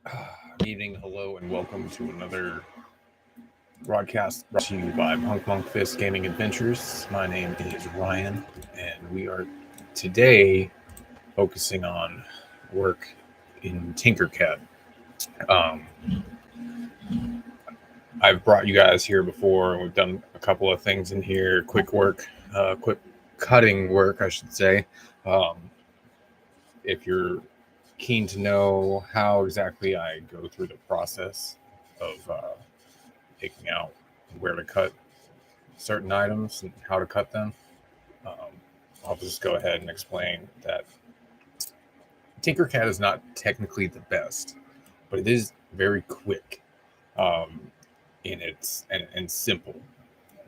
Good evening, hello, and welcome to another broadcast brought to you by Punk Monk Fist Gaming Adventures. My name is Ryan, and we are today focusing on work in Tinkercad. Um, I've brought you guys here before, and we've done a couple of things in here. Quick cutting work, I should say. Um, if you're keen to know how exactly I go through the process of picking out where to cut certain items and how to cut them, um, I'll just go ahead and explain that Tinkercad is not technically the best, but it is very quick, um, and simple.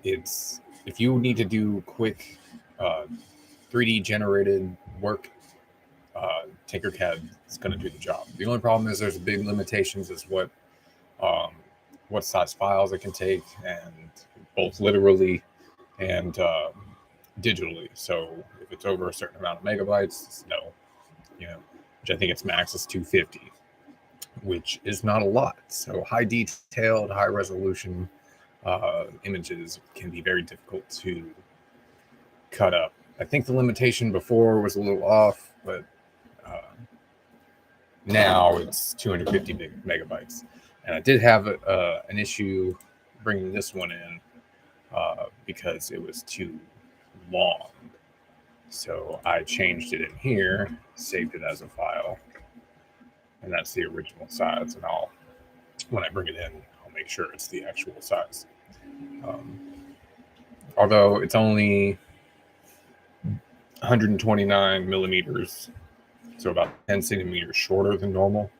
It's if you need to do quick 3D generated work, Tinkercad is going to do the job. The only problem is there's big limitations as um, what size files it can take, and both literally and digitally. So if it's over a certain amount of megabytes, it's no, which I think its max is 250, which is not a lot. So high detailed, high resolution images can be very difficult to cut up. I think the limitation before was a little off, but now it's 250 megabytes. And I did have an issue bringing this one in because it was too long. So I changed it in here, saved it as a file, and that's the original size. And when I bring it in, I'll make sure it's the actual size. Um, Although it's only 129 millimeters, so about 10 centimeters shorter than normal,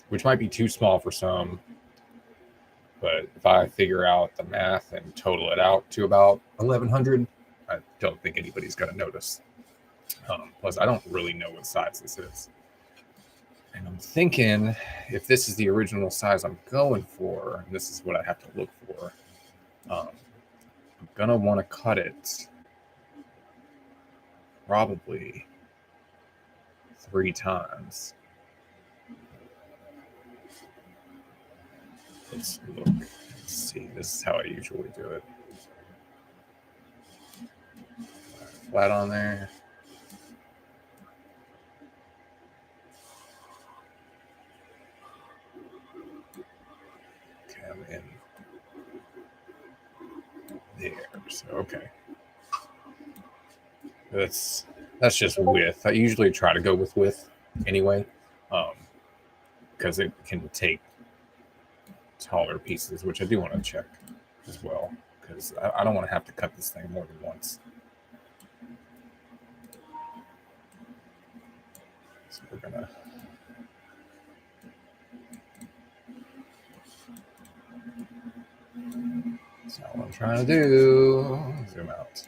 which might be too small for some. But if I figure out the math and total it out to about 1100, I don't think anybody's going to notice. Plus, I don't really know what size this is. And I'm thinking if this is the original size I'm going for, and this is what I have to look for, I'm going to want to cut it probably 3 times. Let's look. Let's see. This is how I usually do it. Flat on there. Okay, I'm in there. So okay. That's just width. I usually try to go with width anyway, because it can take taller pieces, which I do want to check as well, because I don't want to have to cut this thing more than once. So we're gonna. That's not what I'm trying to do. Zoom out.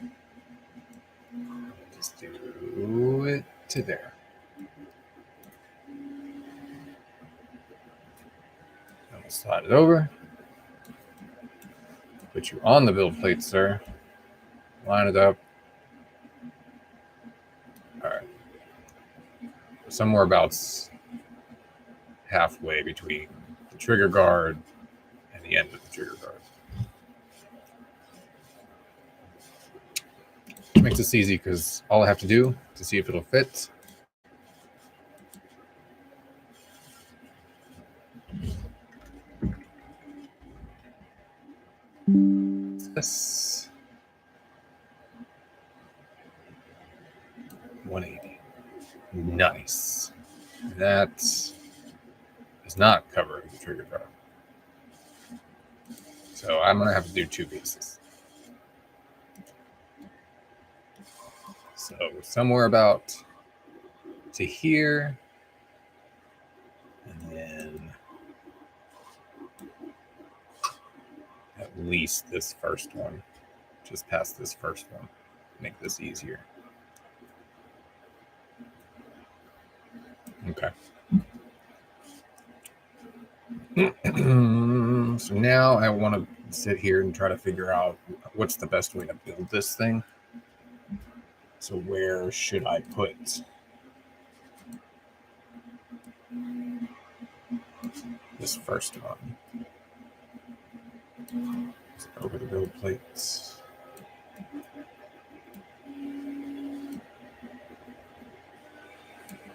Just do it to there. I'm gonna slide it over. Put you on the build plate, sir. Line it up. All right. Somewhere about halfway between the trigger guard and the end of the trigger guard. Which makes this easy because all I have to do to see if it'll fit this 180. Nice. That is not covering the trigger guard. So I'm going to have to do 2 pieces. So somewhere about to here, and then at least this first one, just past this first one, make this easier. Okay. So now I want to sit here and try to figure out what's the best way to build this thing. So where should I put this first one. Over the build plates.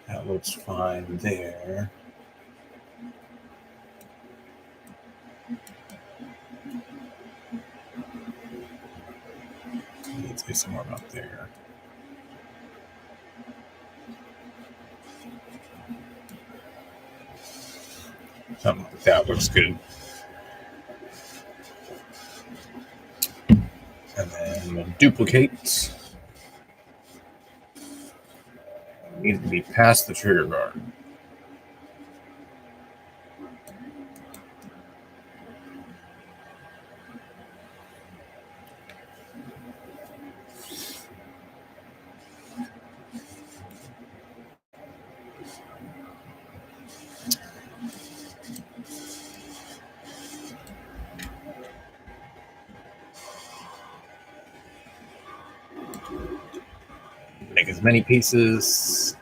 That looks fine there. Needs to be somewhere up there. Something like that looks good. And then we'll duplicate. Needs to be past the trigger guard. Make as many pieces.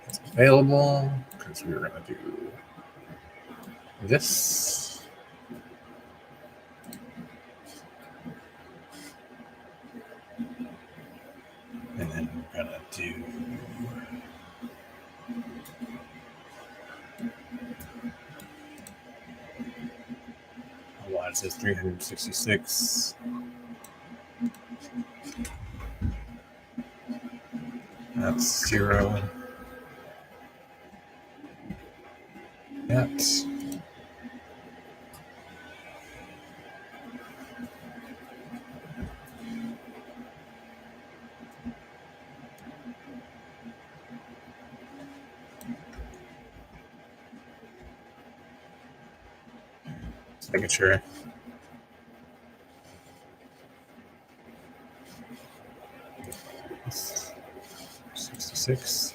It's available because we were going to do this. And then we're going to do it says 366. That's 0. That. Just making sure. It's 66.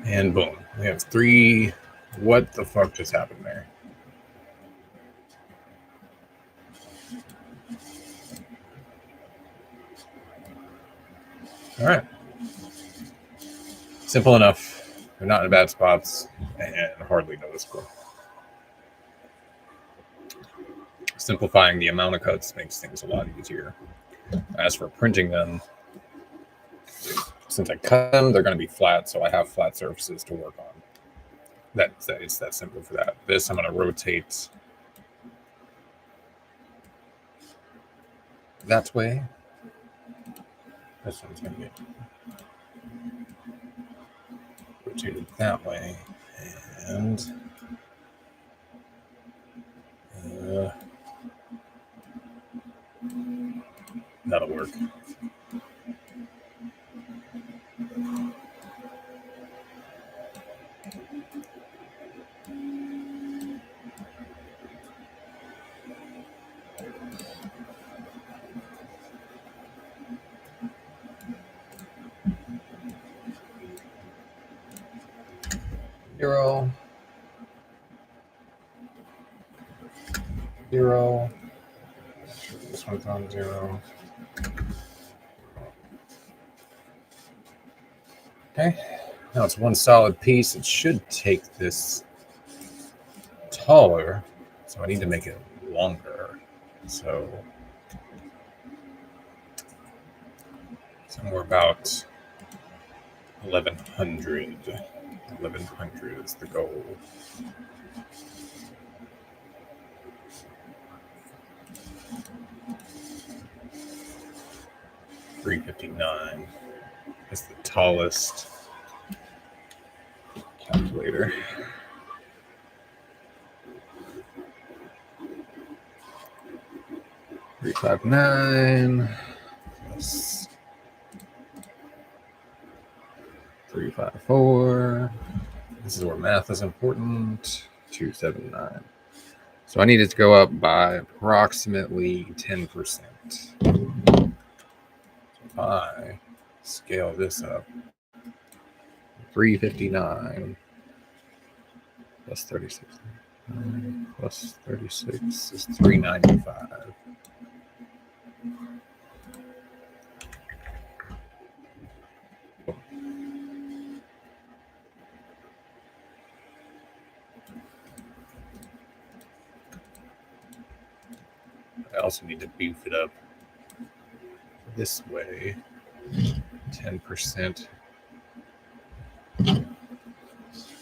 And boom. We have 3. What the fuck just happened there? All right. Simple enough. They're not in bad spots and hardly noticeable. Simplifying the amount of cuts makes things a lot easier. As for printing them, since I cut them, they're going to be flat, so I have flat surfaces to work on. It's that simple for that. This I'm going to rotate that way. This one's going to be rotated that way, and that'll work. Zero. This one's on 0. Okay. Now it's one solid piece. It should take this taller, so I need to make it longer. So somewhere about 1100. 1100 is the goal. $359 is the tallest. Calculator. $359 plus 354. This is where math is important. 279. So I need it to go up by approximately 10%. If I scale this up, 359 plus 36. Plus 36 is 395. I also need to beef it up this way. 10%.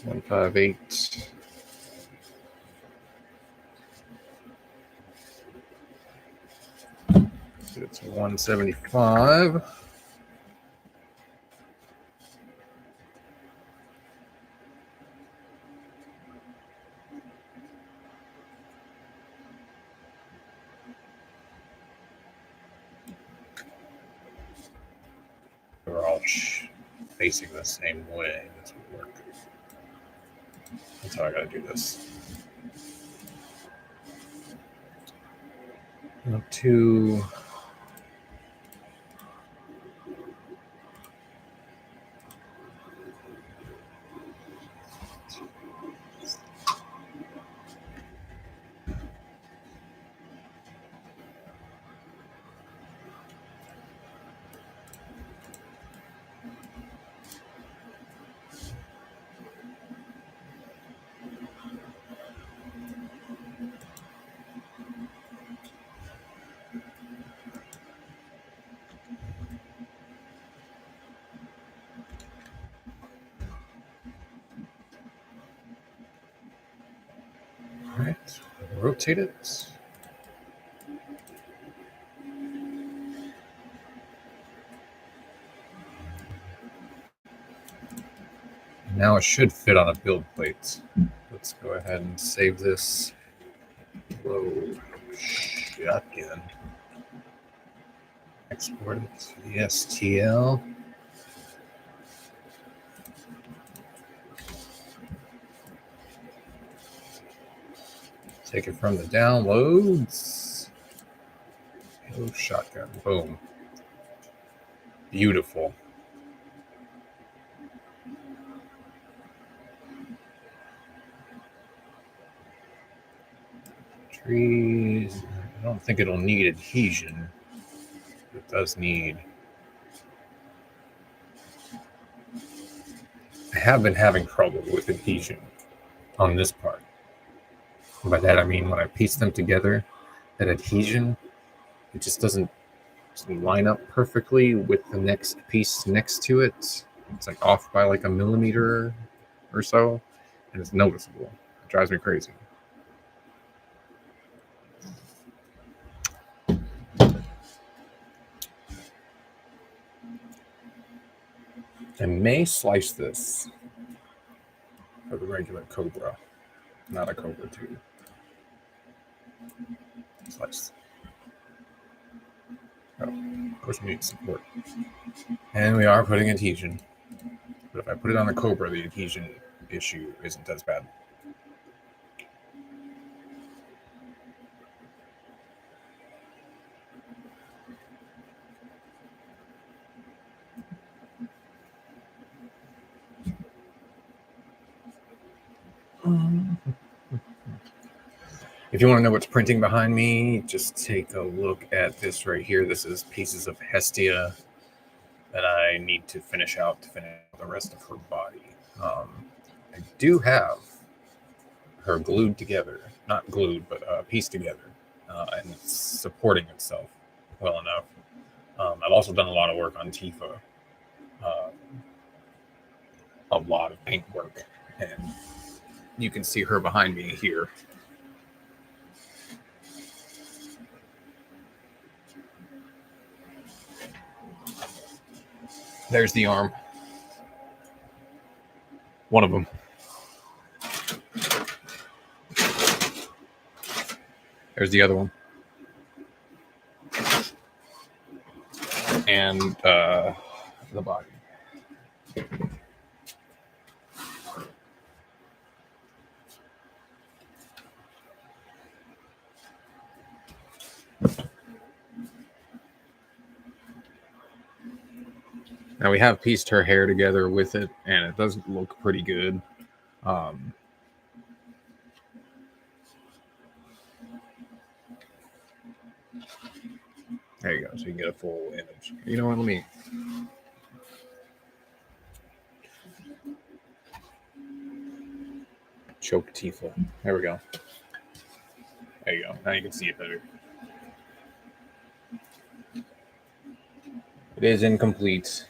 158. It's 175. We're all facing the same way. This would work. That's how I gotta do this. Up to right, rotate it. Now it should fit on a build plate. Let's go ahead and save this. Whoa, shotgun. Export it to the STL. Take it from the downloads. Oh, shotgun. Boom. Beautiful. Trees. I don't think it'll need adhesion. It does need. I have been having trouble with adhesion on this part. By that I mean when I piece them together, that adhesion, it just doesn't line up perfectly with the next piece next to it. It's like off by like a millimeter or so, and it's noticeable. It drives me crazy. I may slice this for the regular Cobra, not a Cobra 2. Slice. Oh, of course we need support. And we are putting adhesion. But if I put it on the Cobra, the adhesion issue isn't as bad. If you want to know what's printing behind me, just take a look at this right here. This is pieces of Hestia that I need to finish out to finish the rest of her body. I do have her glued together, not glued, but pieced together, and it's supporting itself well enough. I've also done a lot of work on Tifa, a lot of paint work, and you can see her behind me here. There's the arm. One of them. There's the other one. And the body. Now we have pieced her hair together with it, and it does look pretty good. There you go. So you can get a full image. You know what? Let me. Choke Tifa. There we go. There you go. Now you can see it better. It is incomplete.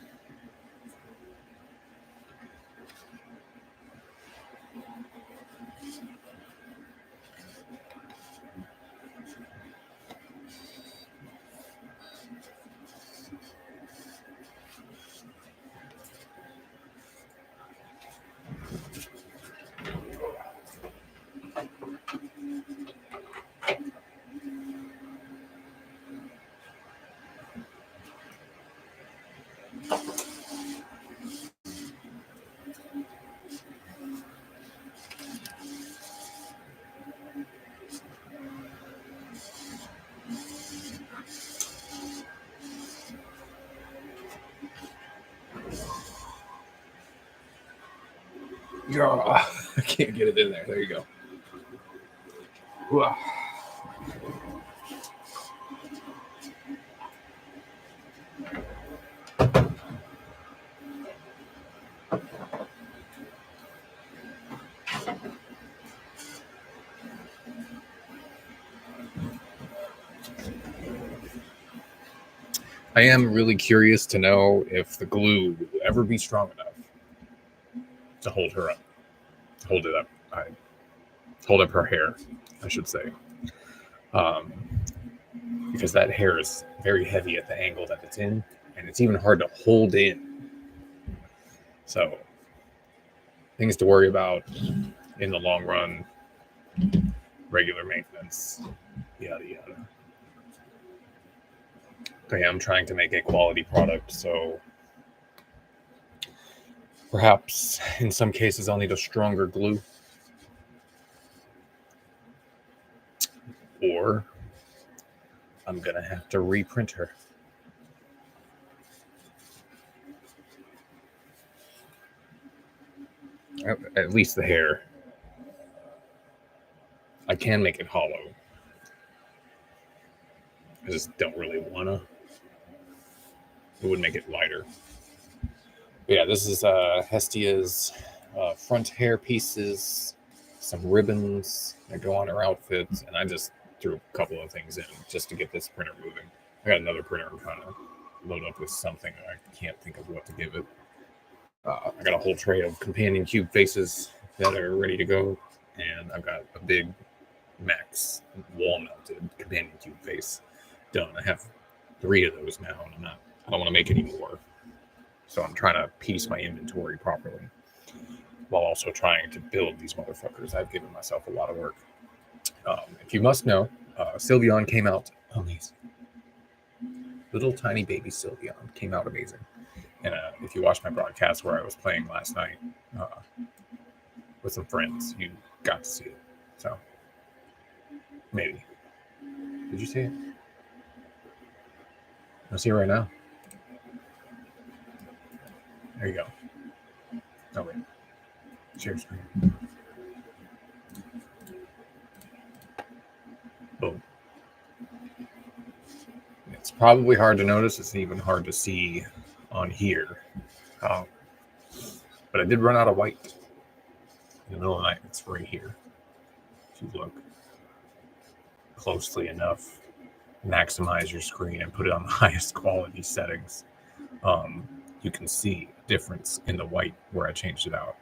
I can't get it in there. There you go. I am really curious to know if the glue will ever be strong enough to hold her up. Hold it up. Hold up her hair, I should say. Because that hair is very heavy at the angle that it's in, and it's even hard to hold in. So, things to worry about in the long run, regular maintenance, yada yada. Okay, I'm trying to make a quality product, so perhaps in some cases I'll need a stronger glue. Or I'm going to have to reprint her. At least the hair. I can make it hollow. I just don't really want to. It would make it lighter. But yeah, this is Hestia's front hair pieces, some ribbons that go on her outfits, and I just threw a couple of things in just to get this printer moving. I got another printer I'm trying to load up with something. I can't think of what to give it. I got a whole tray of companion cube faces that are ready to go, and I've got a big Max wall-mounted companion cube face done. I have 3 of those now, and I don't want to make any more. So I'm trying to piece my inventory properly while also trying to build these motherfuckers. I've given myself a lot of work. If you must know, Sylveon came out amazing. Little tiny baby Sylveon came out amazing. And if you watched my broadcast where I was playing last night with some friends, you got to see it. So, maybe. Did you see it? I see it right now. There you go. Oh, wait. Share screen. Boom. It's probably hard to notice. It's even hard to see on here. But I did run out of white in the middle of the night. It's right here. If you look closely enough, maximize your screen and put it on the highest quality settings, you can see a difference in the white where I changed it out.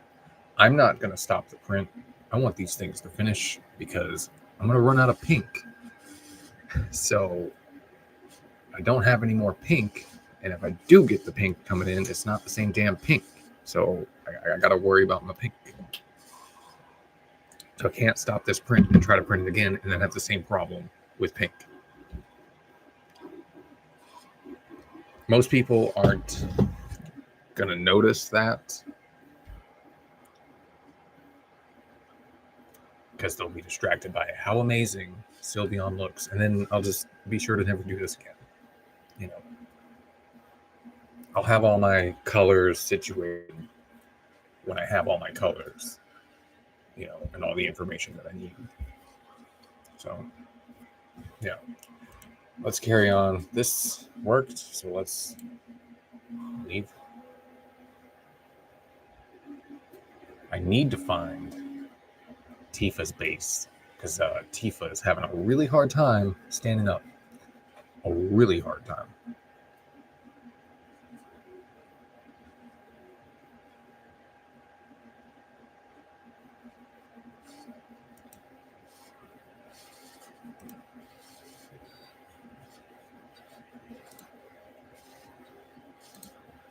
I'm not going to stop the print. I want these things to finish because I'm going to run out of pink. So I don't have any more pink. And if I do get the pink coming in, it's not the same damn pink. So I got to worry about my pink. So I can't stop this print and try to print it again and then have the same problem with pink. Most people aren't going to notice that because they'll be distracted by how amazing Sylveon looks. And then I'll just be sure to never do this again. You know, I'll have all my colors situated when I have all my colors, you know, and all the information that I need. So, yeah. let's carry on. This worked, so let's leave. I need to find Tifa's base because Tifa is having a really hard time standing up. A really hard time.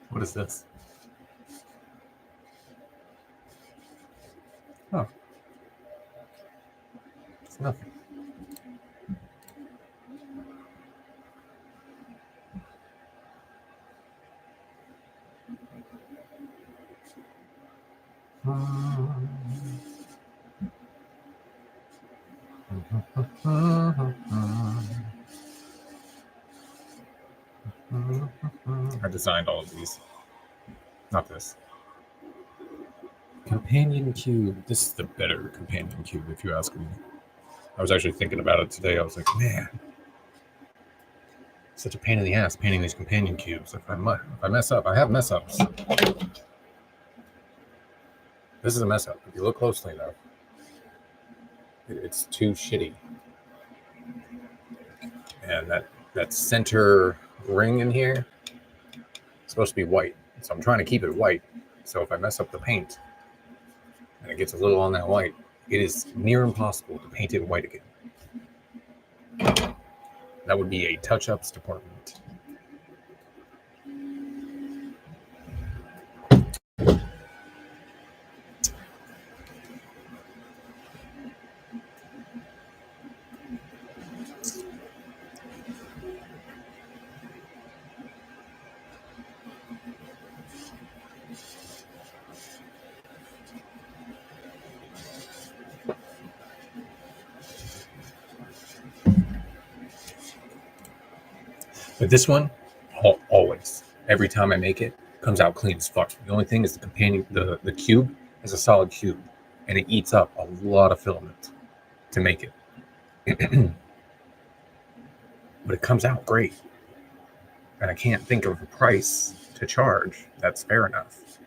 What is this? Oh, it's nothing. I designed all of these. Not this. Companion cube. This is the better companion cube, if you ask me. I was actually thinking about it today. I was like, man, such a pain in the ass painting these companion cubes. If I mess up, I have mess ups. This is a mess up. If you look closely enough, it's too shitty. And that center ring in here is supposed to be white. So I'm trying to keep it white. So if I mess up the paint and it gets a little on that white, it is near impossible to paint it white again. That would be a touch-ups department. But this one, always, every time I make it, comes out clean as fuck. The only thing is the cube is a solid cube, and it eats up a lot of filament to make it. But it comes out great. And I can't think of a price to charge that's fair enough.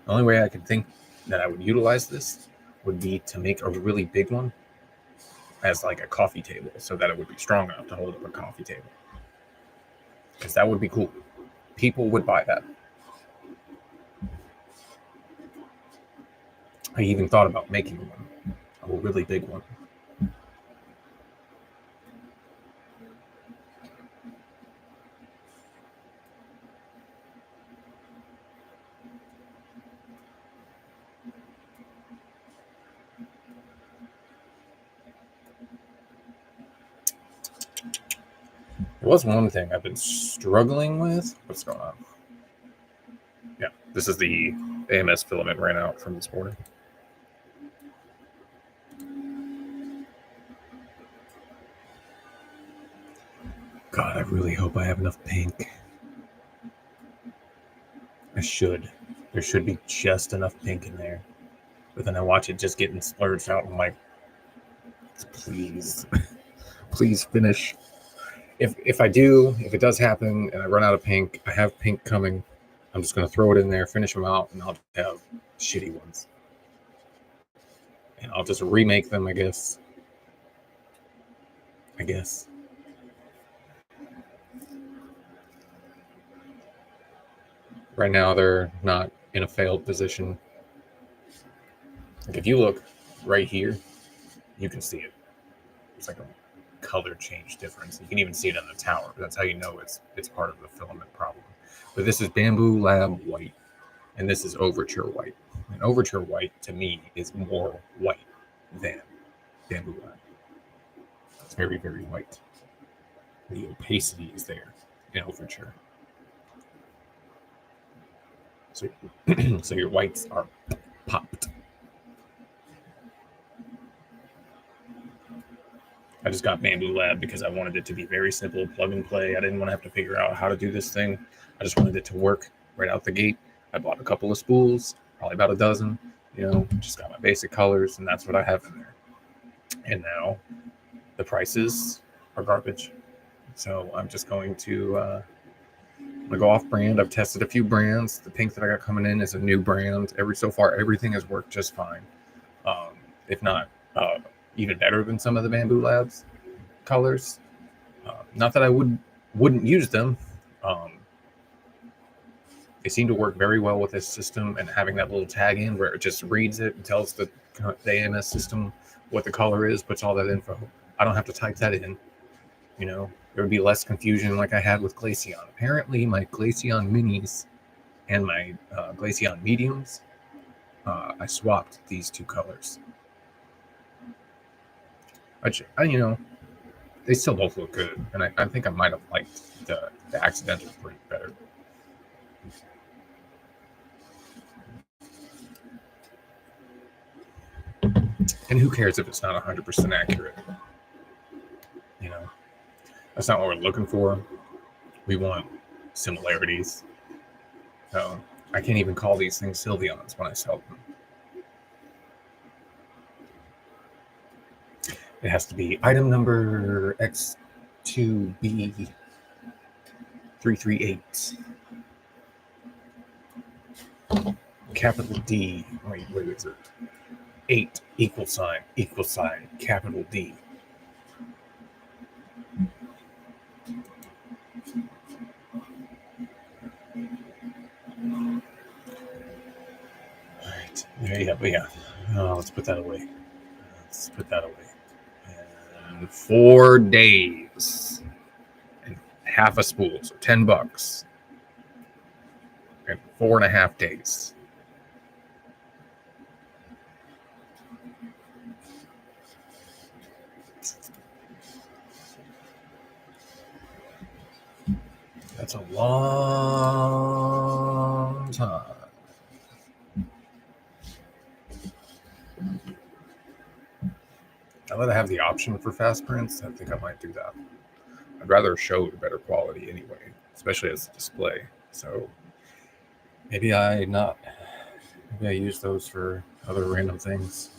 The only way I could think that I would utilize this would be to make a really big one as like a coffee table so that it would be strong enough to hold up a coffee table. Because that would be cool. People would buy that. I even thought about making one, a really big one. There was one thing I've been struggling with. What's going on? Yeah, this is the AMS filament ran out from this morning. God, I really hope I have enough pink. I should. There should be just enough pink in there. But then I watch it just getting splurged out. I'm like, please, please finish. If it does happen and I run out of pink, I have pink coming. I'm just going to throw it in there, finish them out, and I'll have shitty ones. And I'll just remake them, I guess. Right now, they're not in a failed position. Like if you look right here, you can see it. It's like a color change difference. You can even see it on the tower. That's how you know it's part of the filament problem. But this is Bambu Lab white, and this is Overture white. And Overture white to me is more white than Bambu Lab. It's very, very white. The opacity is there in Overture. So, so your whites are popped. I just got Bambu Lab because I wanted it to be very simple, plug and play. I didn't want to have to figure out how to do this thing. I just wanted it to work right out the gate. I bought a couple of spools, probably about a dozen, just got my basic colors, and that's what I have in there. And now the prices are garbage. So I'm just going to go off brand. I've tested a few brands. The pink that I got coming in is a new brand. So far, everything has worked just fine. If not even better than some of the Bamboo Labs colors. Not that I wouldn't use them. They seem to work very well with this system, and having that little tag in where it just reads it and tells the AMS system what the color is, puts all that info. I don't have to type that in. There would be less confusion like I had with Glaceon. Apparently, my Glaceon minis and my Glaceon mediums, I swapped these two colors. They still both look good, and I think I might have liked the accidental print better. And who cares if it's not 100% accurate? That's not what we're looking for. We want similarities. So I can't even call these things Sylveons when I sell them. It has to be item number X2B338. Capital D. Wait, what is it? 8 =, capital D. All right. There you go. Yeah. Let's put that away. And 4 days. And half a spool. So $10. And 4.5 days. That's a long time. Now that I have the option for fast prints, I think I might do that. I'd rather show the better quality anyway, especially as a display. So maybe I use those for other random things.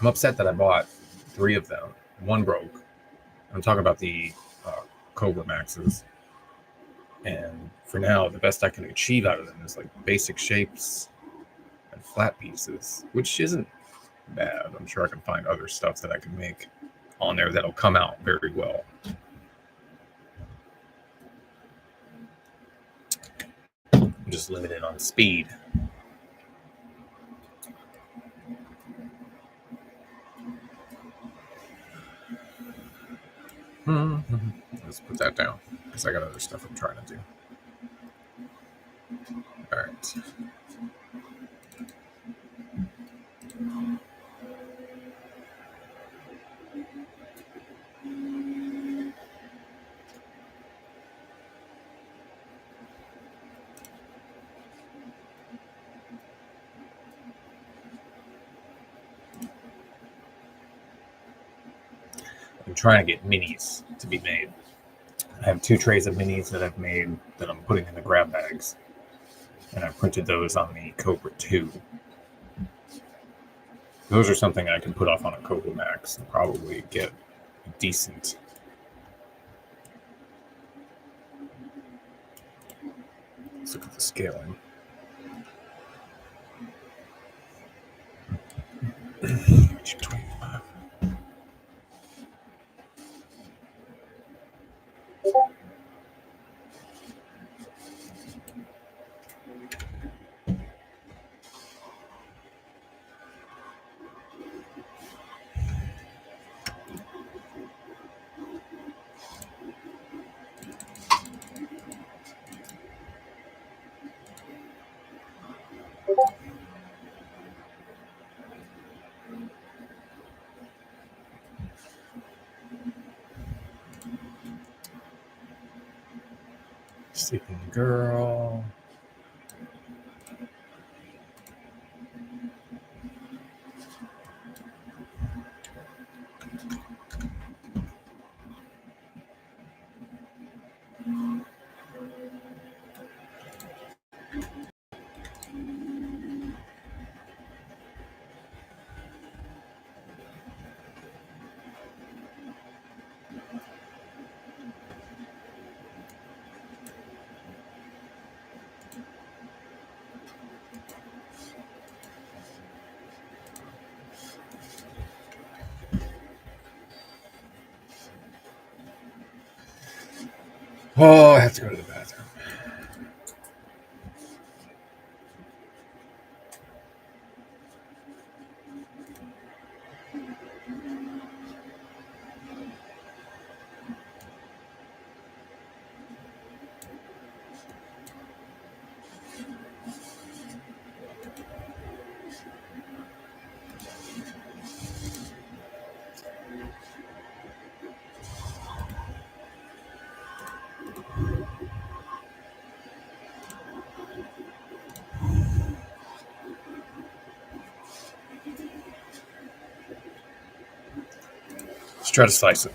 I'm upset that I bought 3 of them. One broke. I'm talking about the Cobra Maxes. And for now, the best I can achieve out of them is like basic shapes and flat pieces, which isn't bad. I'm sure I can find other stuff that I can make on there that'll come out very well. I'm just limited on speed. Let's put that down because I got other stuff I'm trying to do. All right. I'm trying to get minis to be made. I have 2 trays of minis that I've made that I'm putting in the grab bags. And I printed those on the Cobra 2. Those are something I can put off on a Cobra Max and probably get a decent. Let's look at the scaling. Sleeping Girl. Oh, I have to go to the bathroom. Let's try to slice it.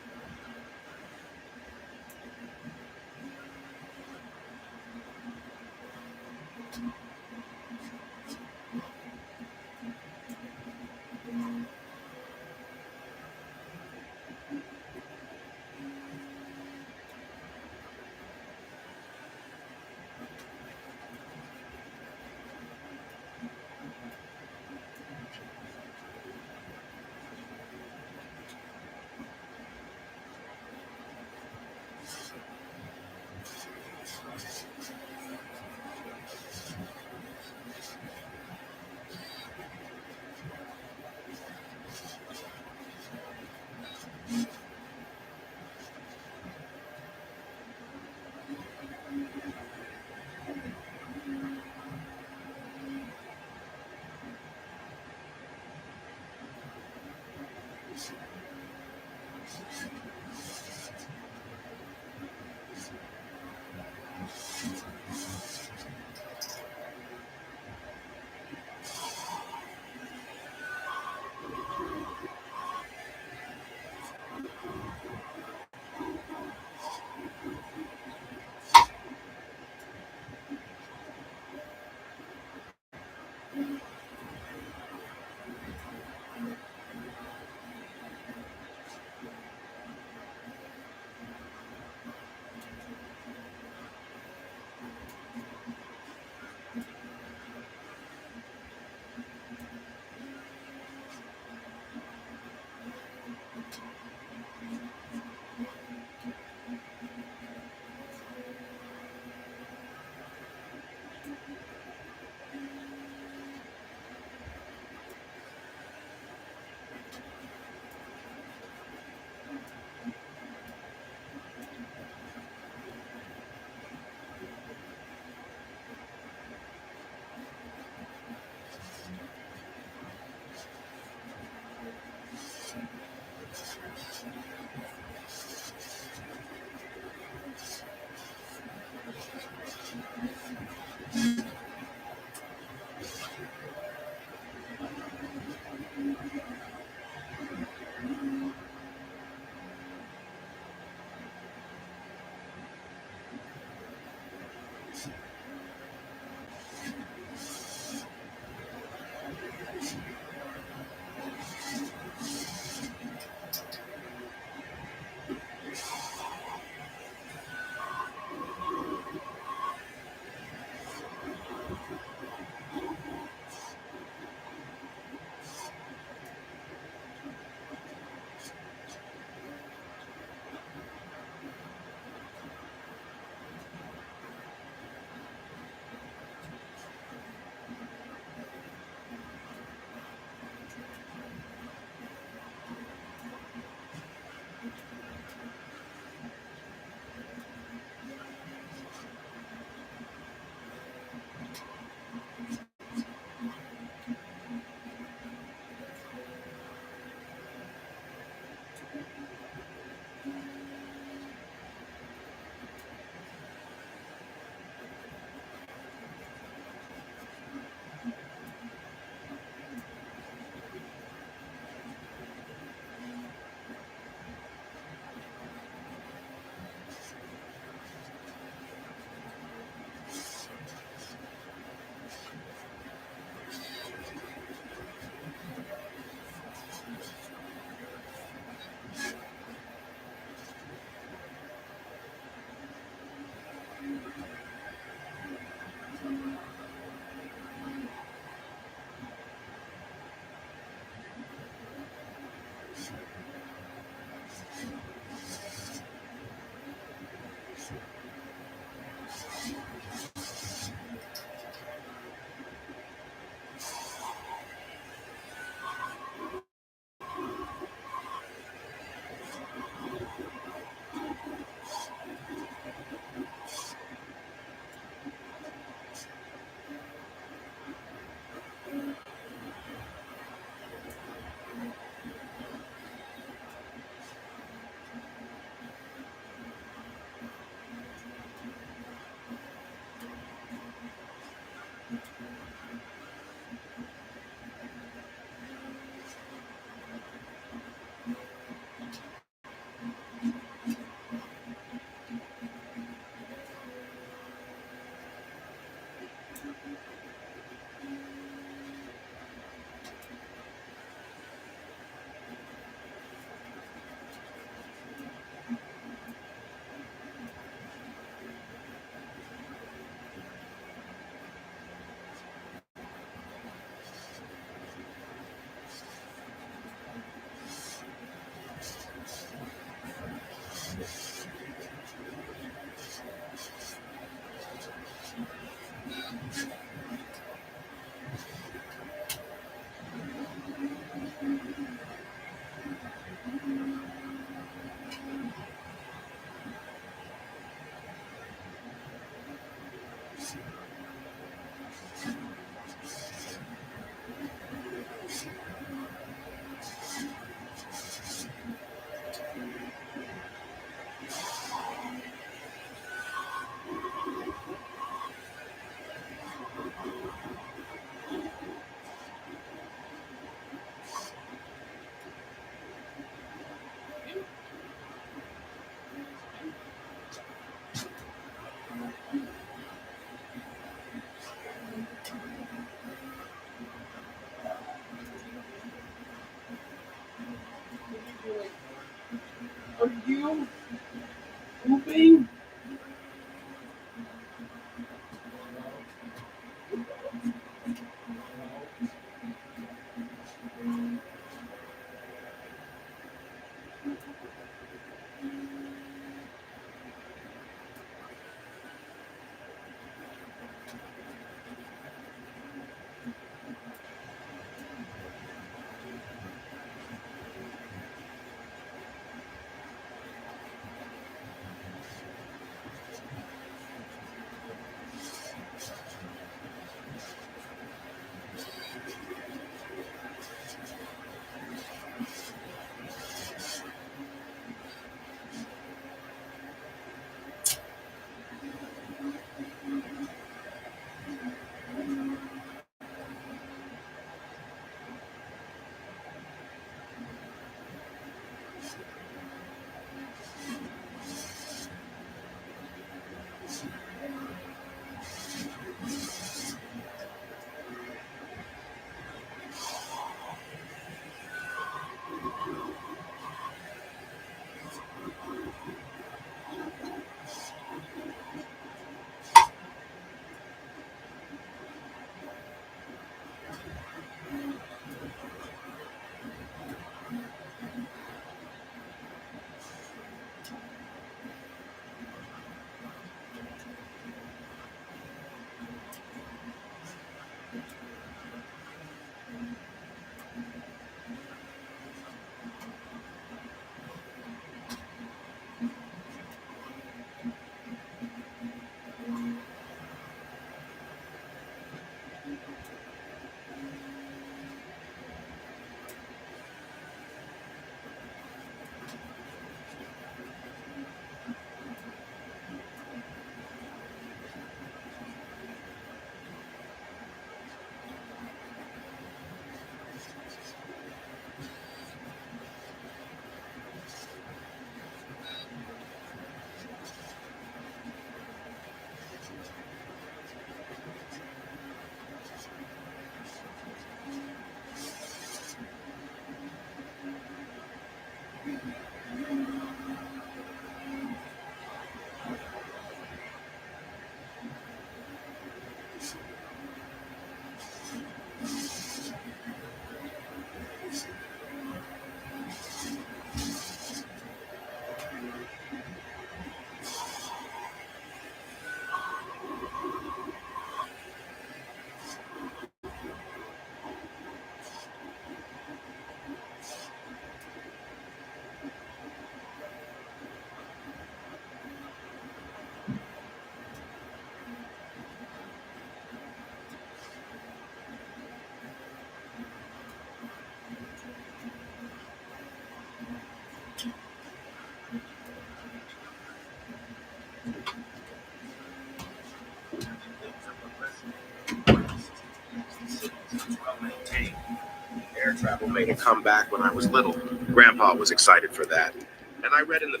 Air travel made a comeback when I was little. Grandpa was excited for that. And I read in the...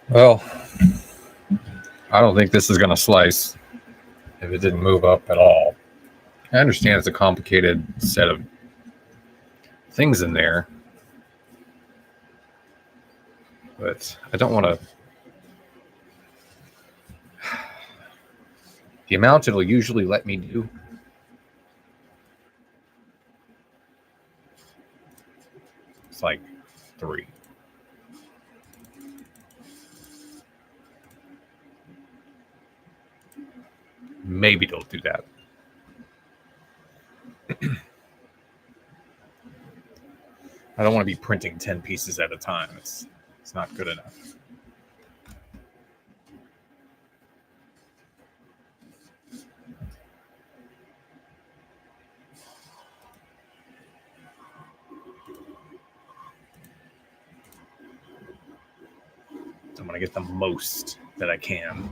Well, I don't think this is going to slice if it didn't move up at all. I understand it's a complicated set of things in there, but I don't want to. The amount it'll usually let me do. It's like 3. Maybe they'll do that. I don't want to be printing 10 pieces at a time. It's not good enough. So I'm going to get the most that I can.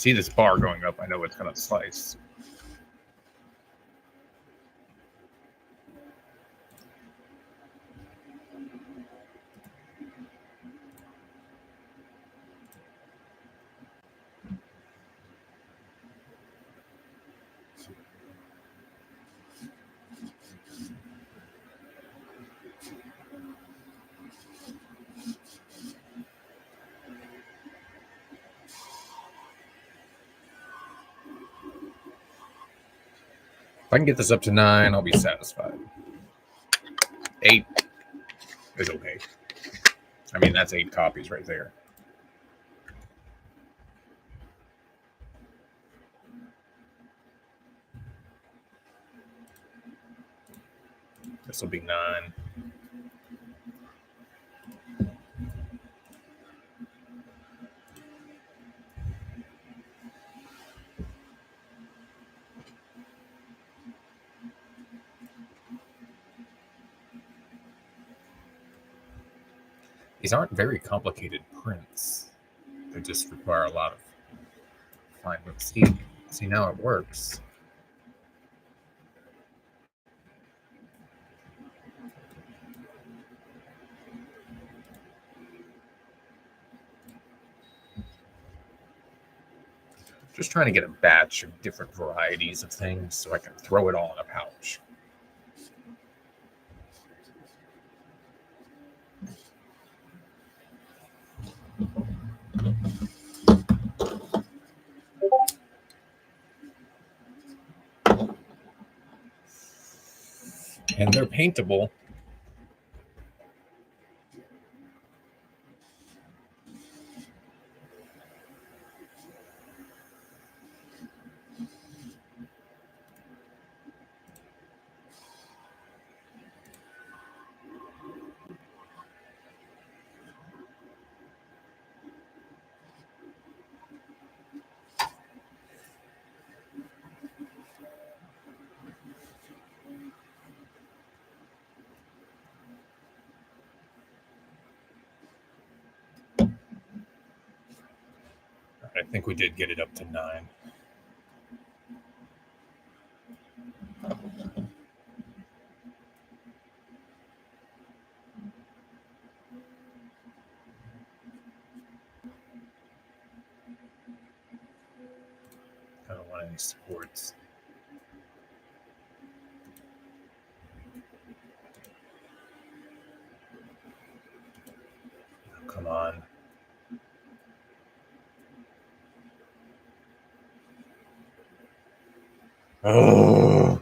see this bar going up, I know it's going to slice. If I can get this up to 9, I'll be satisfied. 8 is okay. I mean, that's 8 copies right there. This will be 9. These aren't very complicated prints. They just require a lot of fine. See now it works. Just trying to get a batch of different varieties of things so I can throw it all in a pouch. And they're paintable. I think we did get it up to 9. I don't want any supports. Oh, come on. Oh.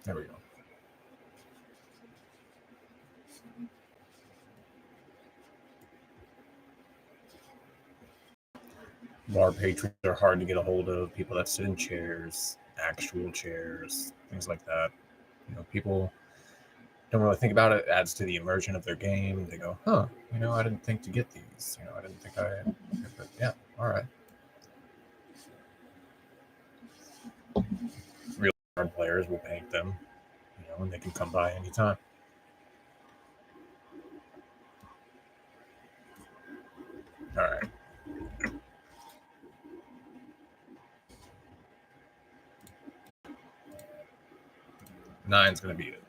There we go. Bar patrons are hard to get a hold of. People that sit in chairs, actual chairs, things like that. You know, people don't really think about it. It adds to the immersion of their game. They go, huh, I didn't think to get these. I didn't think but yeah, all right. Real card players will paint them, and they can come by anytime. All right. Nine's going to be it.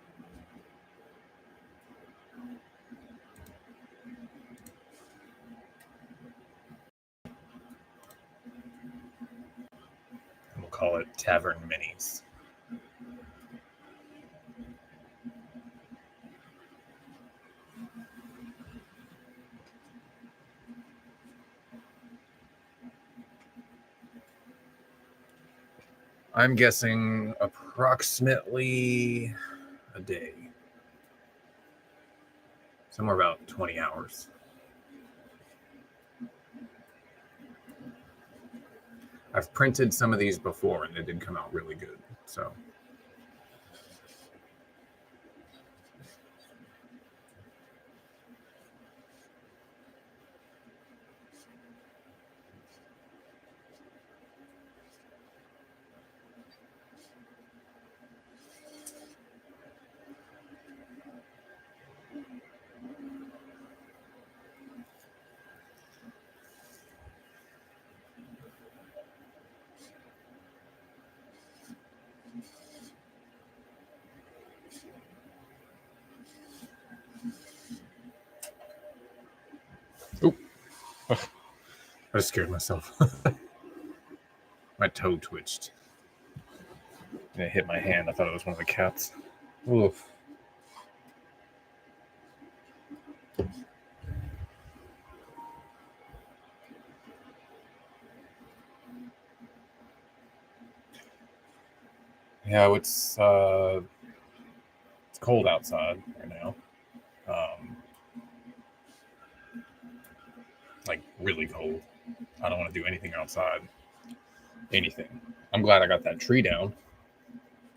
And we'll call it Tavern Minis. I'm guessing approximately a day. Somewhere about 20 hours. I've printed some of these before and they did come out really good. So I just scared myself. My toe twitched. And it hit my hand. I thought it was one of the cats. Oof. Yeah, it's cold outside right now. Like really cold. I don't want to do anything outside. Anything. I'm glad I got that tree down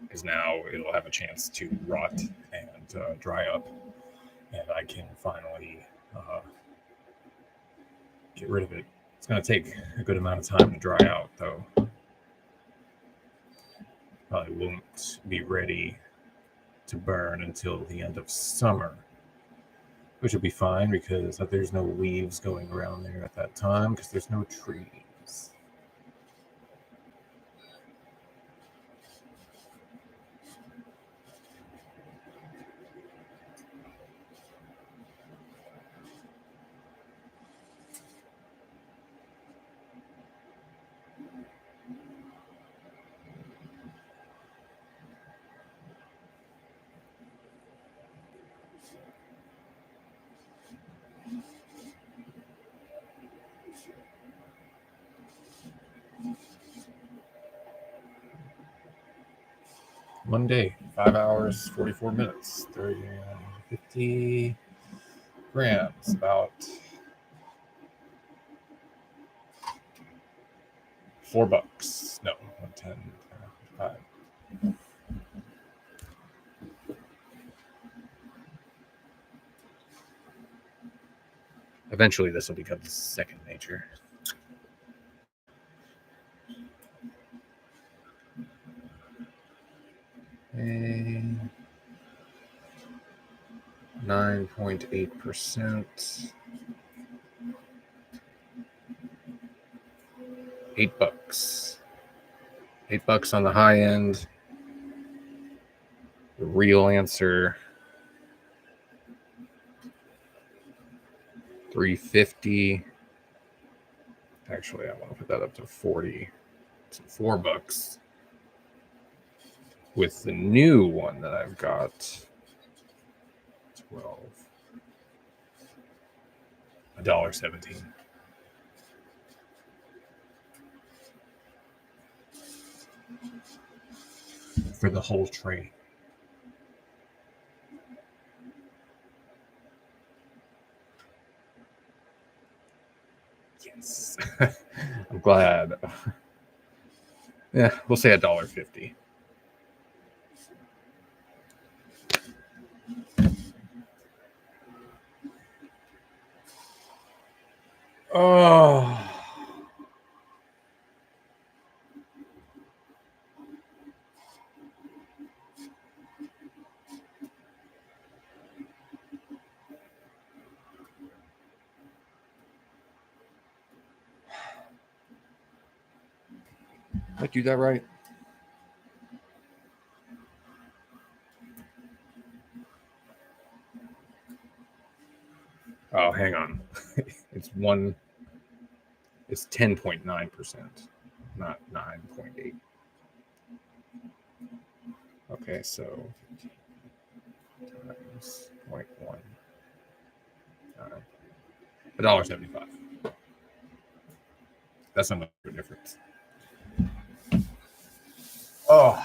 because now it'll have a chance to rot and dry up, and I can finally get rid of it. It's going to take a good amount of time to dry out, though. Probably won't be ready to burn until the end of summer, which will be fine because there's no leaves going around there at that time because there's no trees. One day, 5 hours, 44 minutes, 30, 50 grams, about $4. No, 110, 5. Eventually, this will become second nature. And 9.8%. $8. $8 on the high end. The real answer, $3.50. Actually, I want to put that up to 40. So $4. With the new one that I've got, 12. $1.17. For the whole tray. Yes. I'm glad. Yeah, we'll say $1.50. Oh. Did I do that right? Oh, hang on. It's 10.9%, not 9.8. Okay, so times 0.1. $1.75. That's not much of a difference. Oh.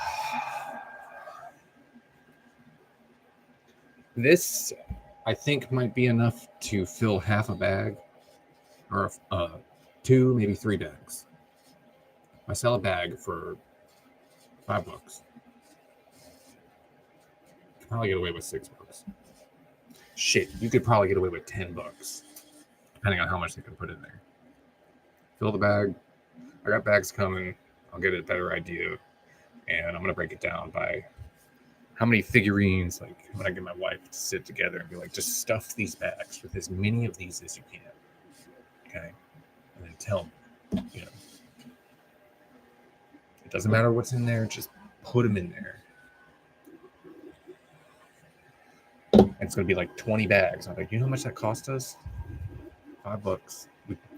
This, I think, might be enough to fill half a bag, or 2, maybe 3 bags. I sell a bag for $5. You could probably get away with $6. Shit, you could probably get away with $10, depending on how much they can put in there. Fill the bag. I got bags coming. I'll get a better idea, and I'm gonna break it down by how many figurines. Like when I get my wife to sit together and be like, just stuff these bags with as many of these as you can. Okay, and then tell me, it doesn't matter what's in there, just put them in there. And it's gonna be like 20 bags. I'm like, you know how much that cost us? $5.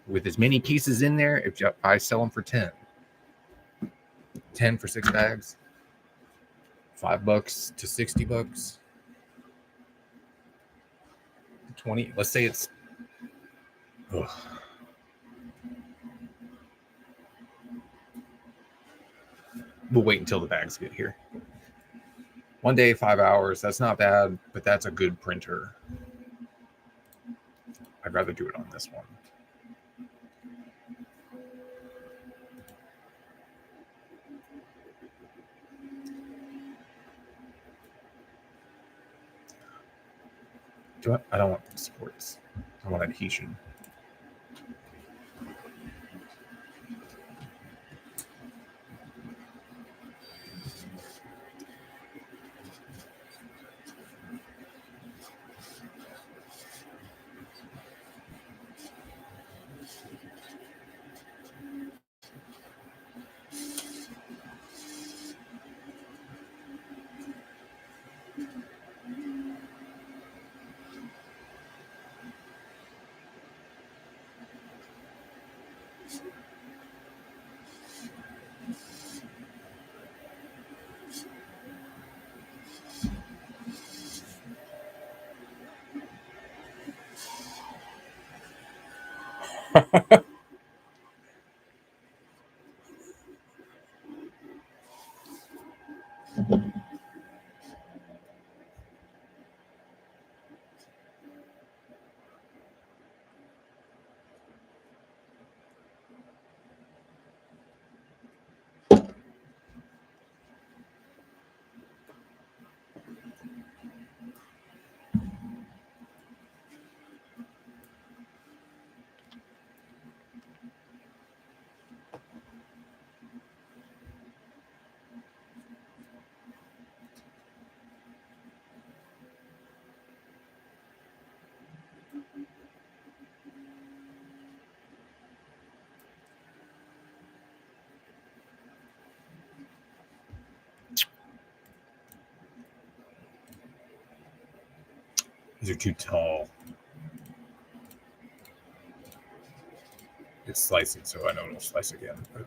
with as many pieces in there, if I sell them for 10 for 6 bags, $5 to $60, 20. Let's say it's. Ugh. We'll wait until the bags get here. 1 day, 5 hours. That's not bad, but that's a good printer. I'd rather do it on this one. I don't want sports. I want adhesion. These are too tall. It's slicing, so I know it'll slice again. But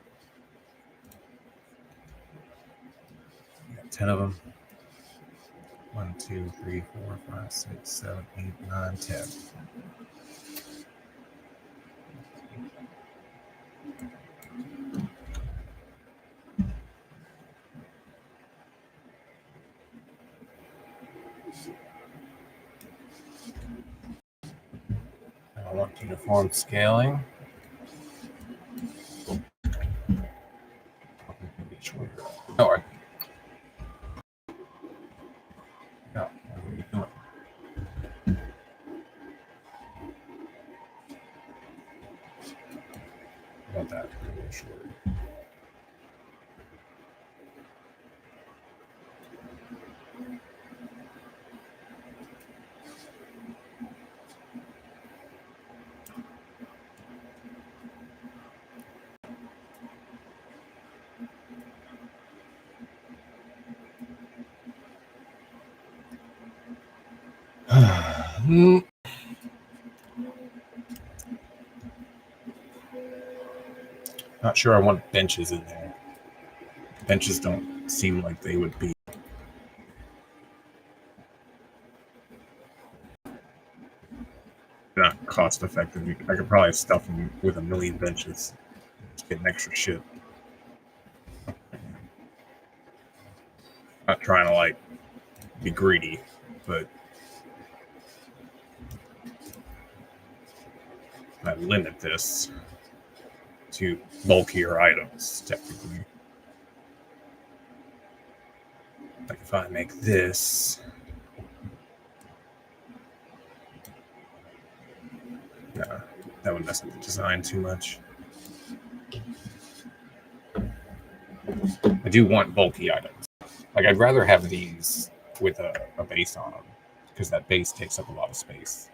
10 of them. 1, 2, 3, 4, 5, 6, 7, 8, 9, 10. I want uniform scaling. No, what are you doing? I want that a little shorter. Not sure I want benches in there. Benches don't seem like they would be. Not cost effective. I could probably stuff them with a million benches. Just getting extra shit. Not trying to like be greedy, but I limit this to bulkier items, technically. Like if I make this, nah, that would mess up the design too much. I do want bulky items. Like I'd rather have these with a base on them because that base takes up a lot of space.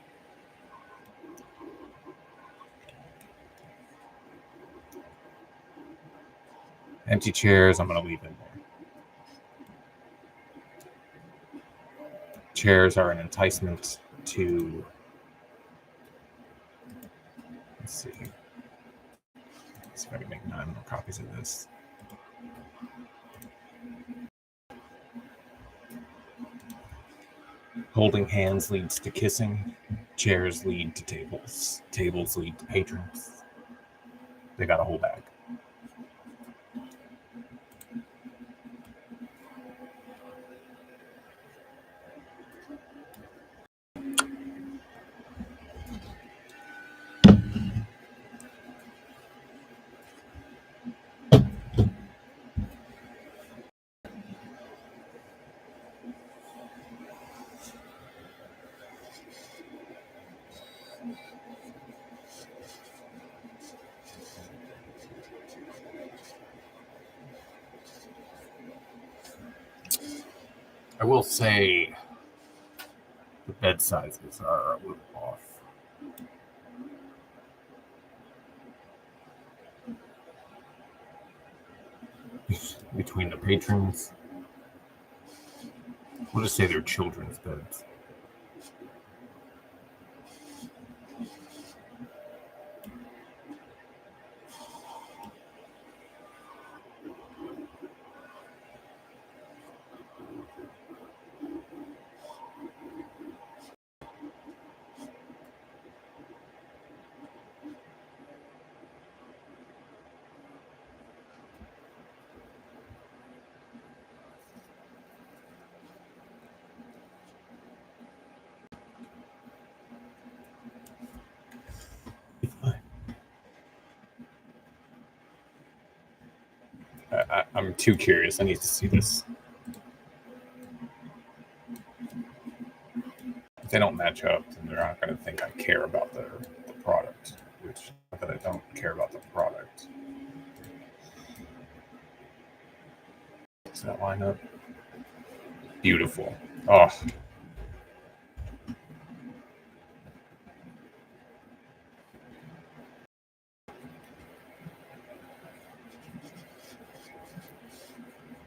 Empty chairs, I'm going to leave in there. Chairs are an enticement to, let's see, See if I can make 9 more copies of this. Holding hands leads to kissing. Chairs lead to tables. Tables lead to patrons. They got a whole bag. I will say the bed sizes are a little off. Between the patrons, we'll just say they're children's beds. I'm too curious. I need to see this. If they don't match up, then they're not going to think I care about the product, which not that I don't care about the product. Does that line up? Beautiful. Oh.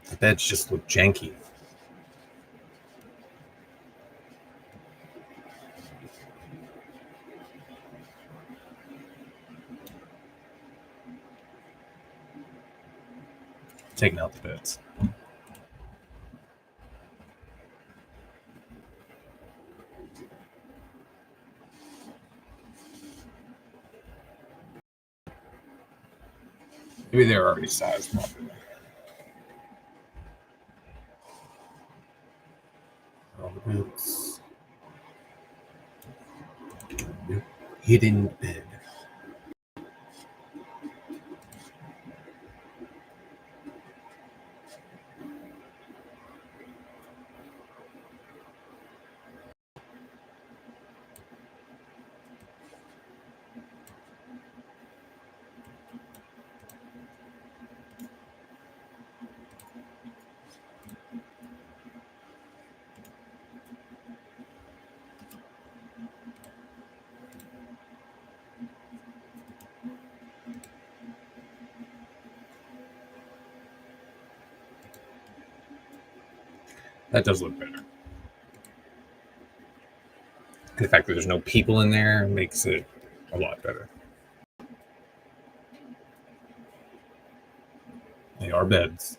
The beds just look janky. Taking out the beds. Maybe they're already sized properly. All the beds. Hidden bed. That does look better. The fact that there's no people in there makes it a lot better. They are beds.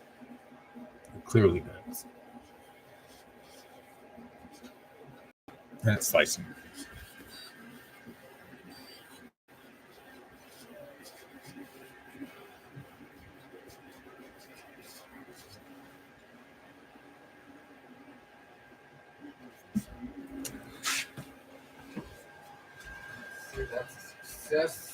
They're clearly beds. And it's slicing. That's a success.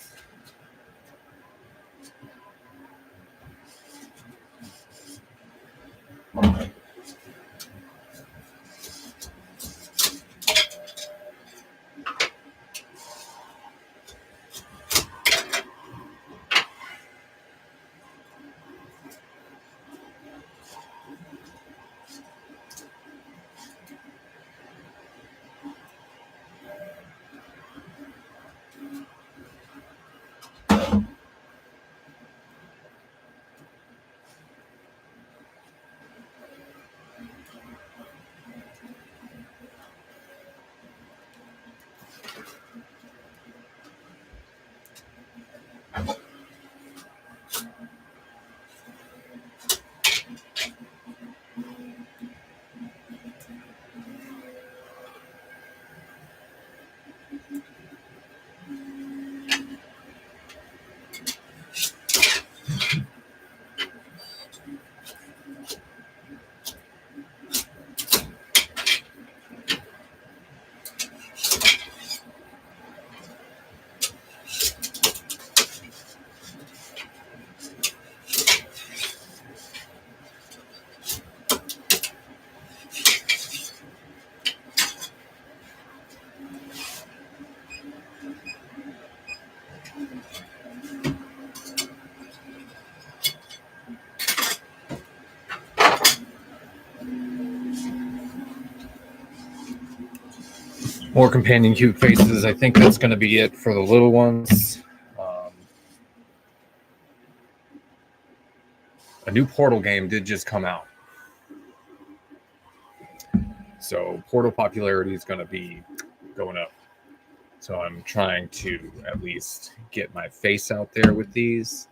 more companion cute faces. I think that's going to be it for the little ones. A new Portal game did just come out. So Portal popularity is going to be going up. So I'm trying to at least get my face out there with these.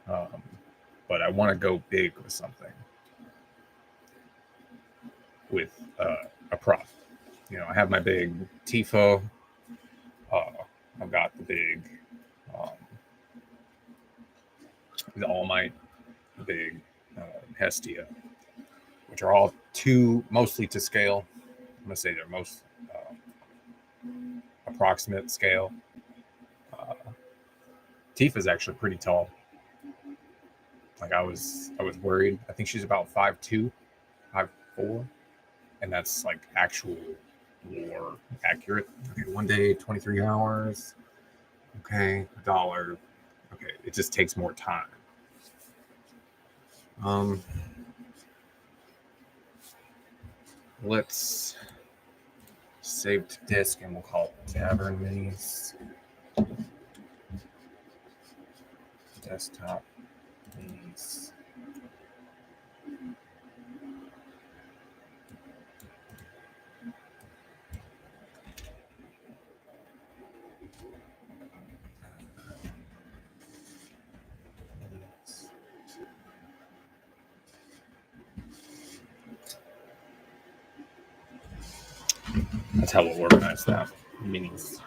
But I want to go big with something. With a prop. You know, I have my big Tifa. I've got the big the All Might, the big Hestia, which are all mostly to scale. I'm gonna say they're most approximate scale. Tifa's actually pretty tall. Like I was worried. I think she's about 5'2", 5'4", and that's like actual war accurate. Okay, 1 day, 23 hours. Okay, $1. Okay, it just takes more time. Let's save to disk and we'll call it Tavern Minis. Desktop Minis. That's how we'll organize that. Minis.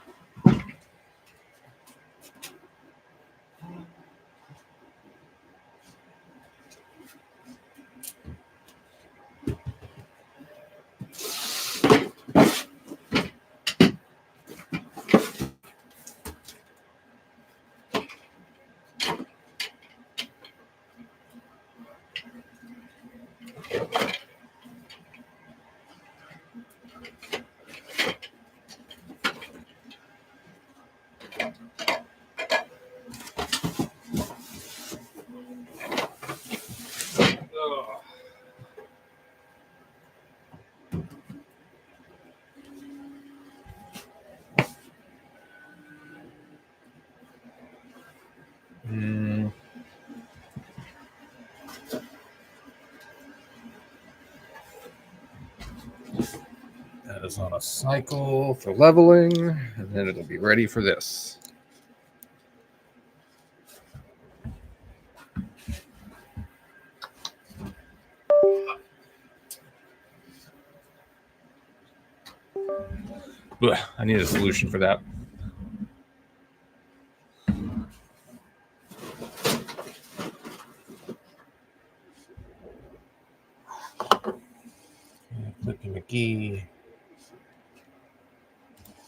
That is on a cycle for leveling, and then it'll be ready for this. Blech, I need a solution for that. Flippy McGee.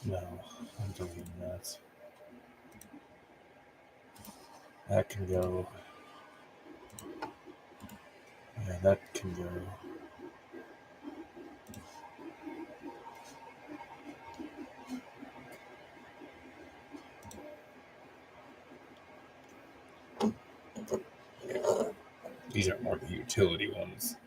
No, I'm deleting that. That can go. Yeah, that can go. These are more the utility ones.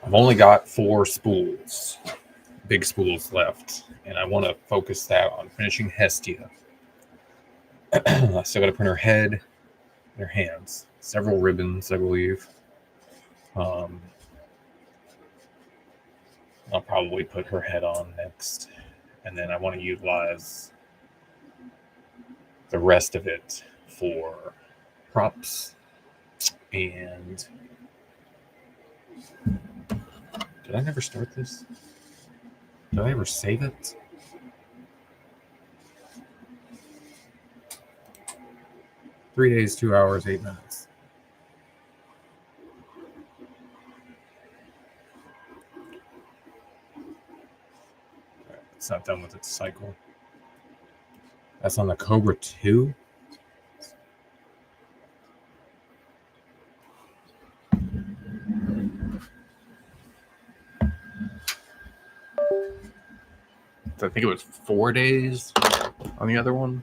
I've only got 4 spools, big spools left, and I want to focus that on finishing Hestia. I still got to print her head and her hands. Several ribbons, I believe. I'll probably put her head on next, and then I want to utilize the rest of it for props. And did I never start this? Did I ever save it? Three days, 2 hours, 8 minutes. It's not done with its cycle. That's on the Cobra 2. So I think it was 4 days on the other one.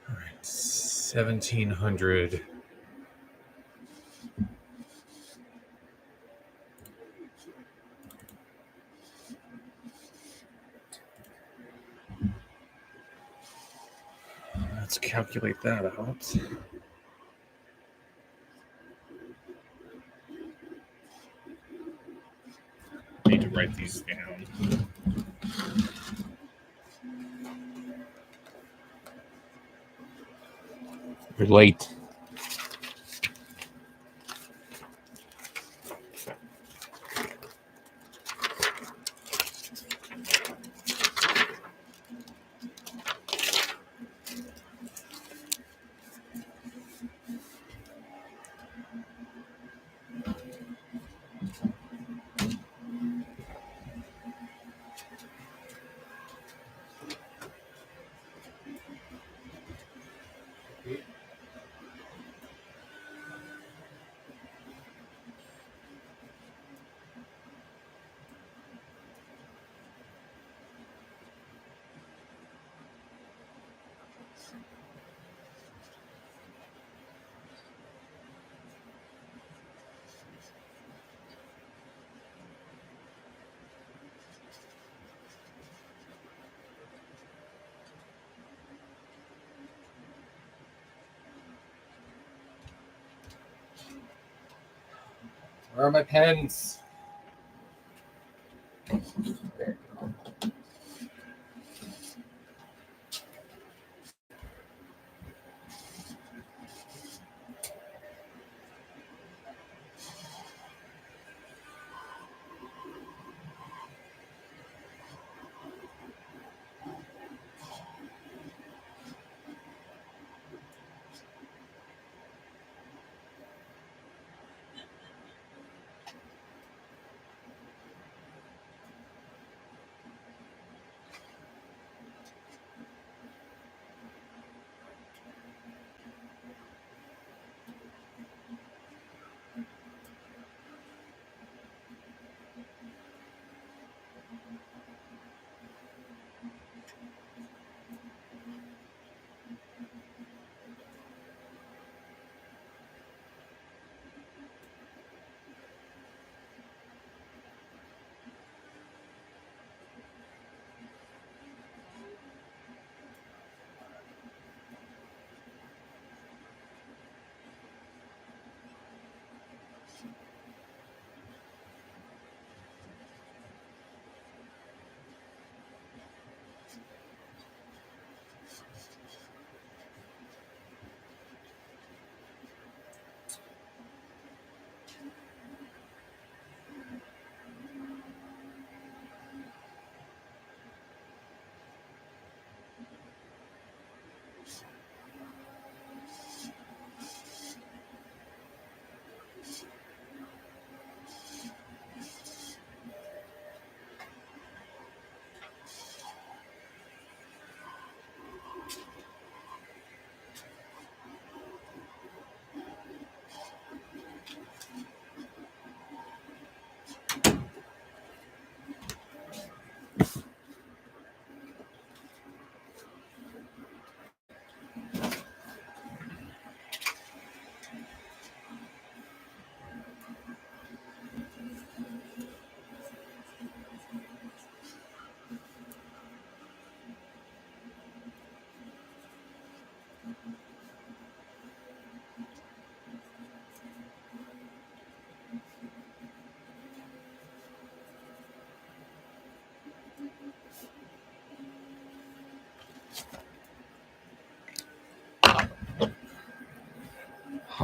All right, 1,700. Let's calculate that out. Need to write these down. You're late. Where are my pens?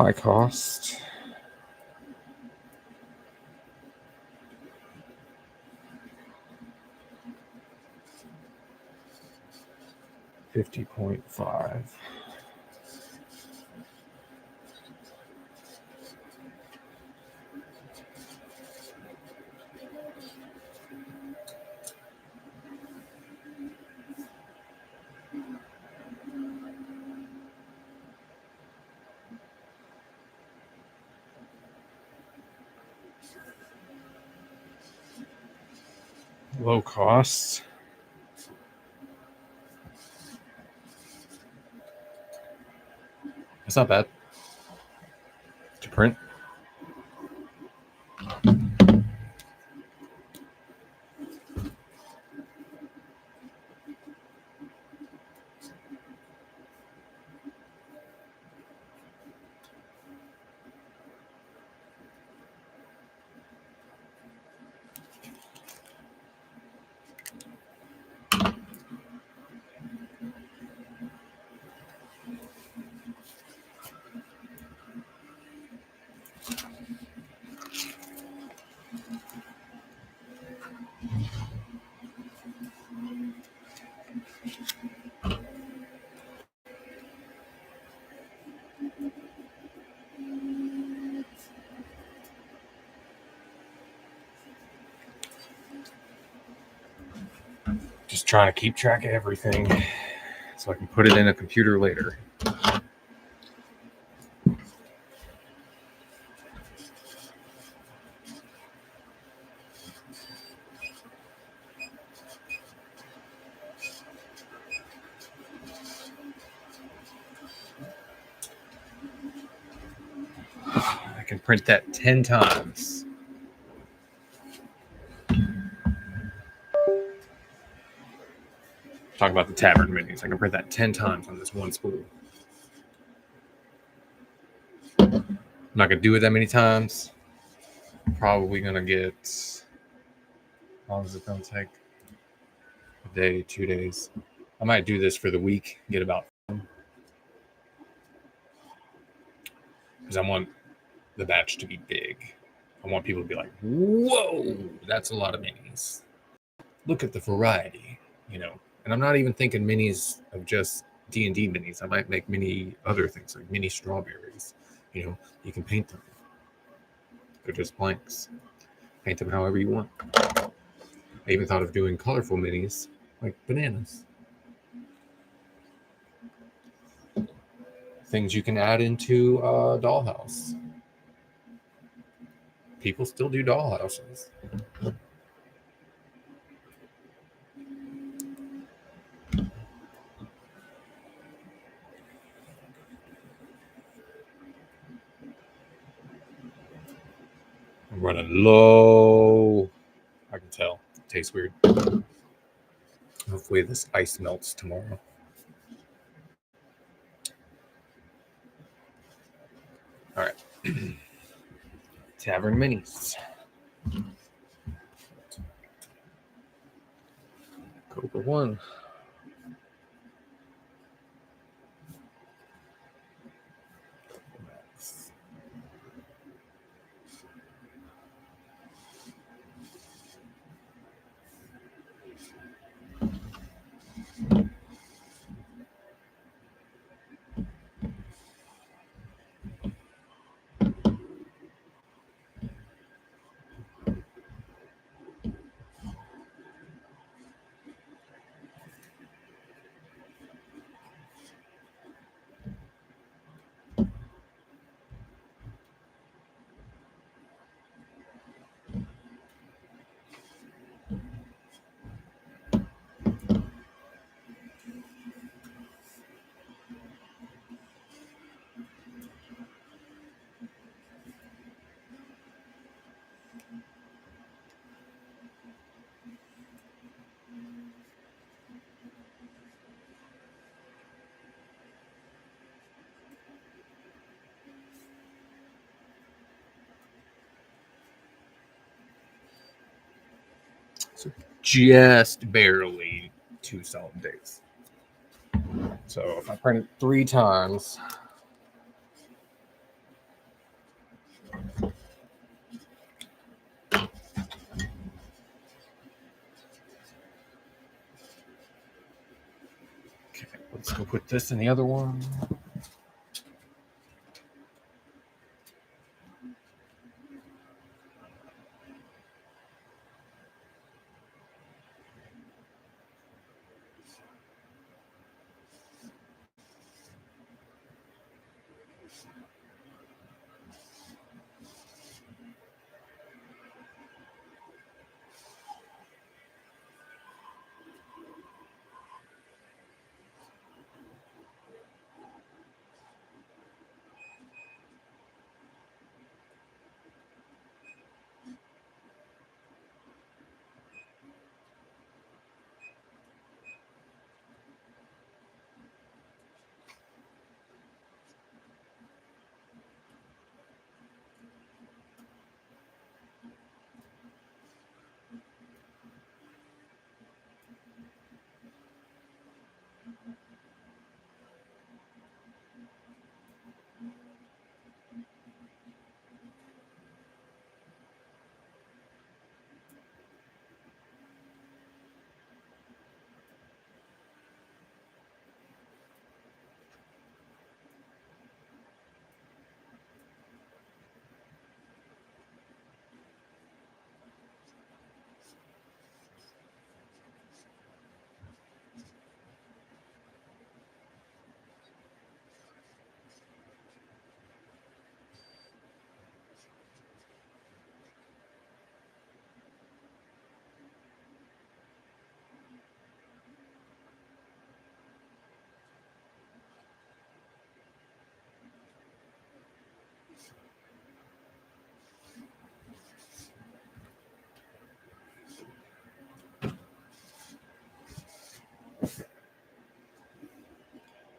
high cost. $50.5. Low cost. It's not bad to print. Just trying to keep track of everything so I can put it in a computer later. I can print that 10 times. Talk about the Tavern minis. I can print that 10 times on this one spool. I'm not going to do it that many times. Probably going to get... How long is it going to take? A day, 2 days. I might do this for the week. Get about... Because I want the batch to be big. I want people to be like, whoa, that's a lot of minis. Look at the variety, you know. And I'm not even thinking minis of just D&D minis. I might make mini other things, like mini strawberries. You know, you can paint them. They're just blanks. Paint them however you want. I even thought of doing colorful minis, like bananas. Things you can add into a dollhouse. People still do dollhouses. I'm running low. I can tell. It tastes weird. Hopefully this ice melts tomorrow. All right. Tavern minis. Cobra 1. Max. So just barely 2 solid days. So if I print it 3 times, Let's go put this in the other one.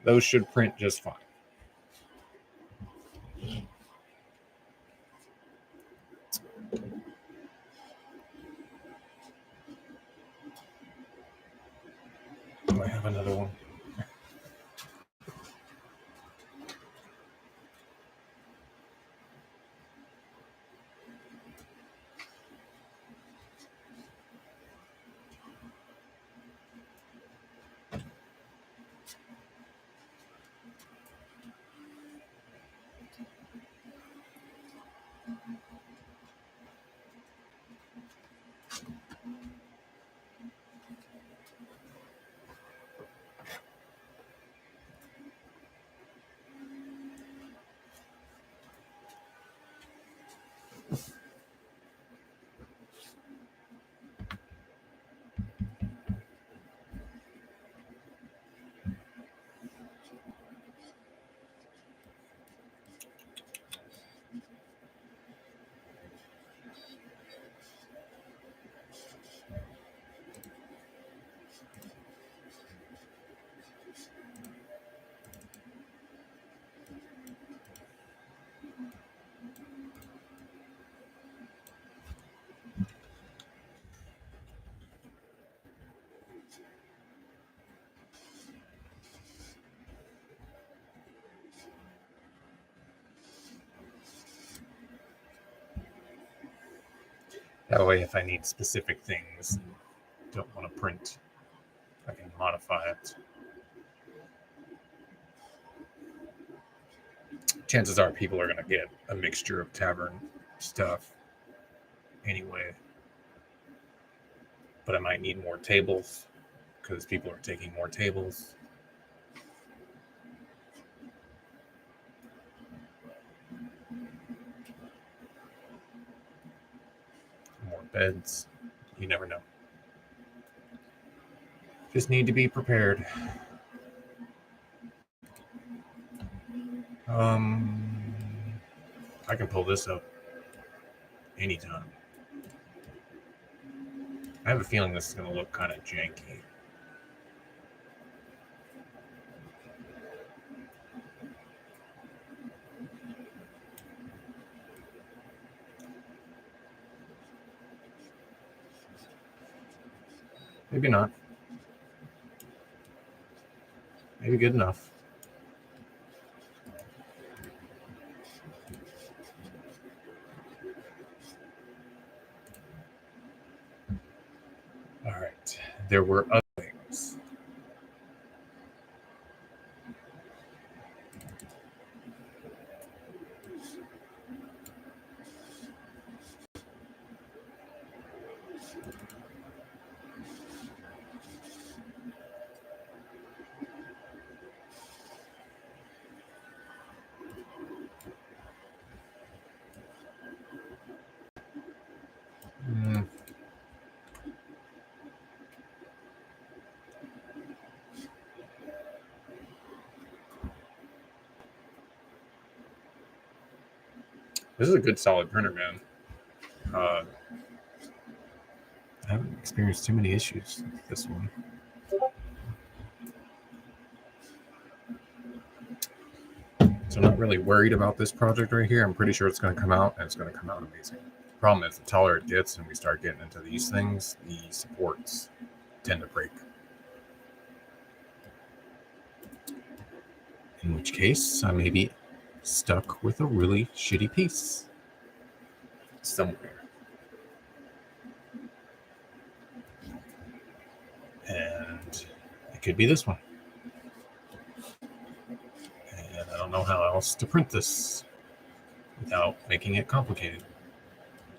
Those should print just fine. Do I have another one? That way, if I need specific things, don't want to print, I can modify it. Chances are people are going to get a mixture of tavern stuff anyway. But I might need more tables because people are taking more tables. More beds. You never know. Just need to be prepared. I can pull this up anytime. I have a feeling this is going to look kind of janky. Maybe not. Maybe good enough. All right. There were other things. This is a good solid printer, man. I haven't experienced too many issues with this one. So I'm not really worried about this project right here. I'm pretty sure it's going to come out, and it's going to come out amazing. The problem is the taller it gets and we start getting into these things, the supports tend to break. In which case, I may be stuck with a really shitty piece somewhere. And it could be this one. And I don't know how else to print this without making it complicated.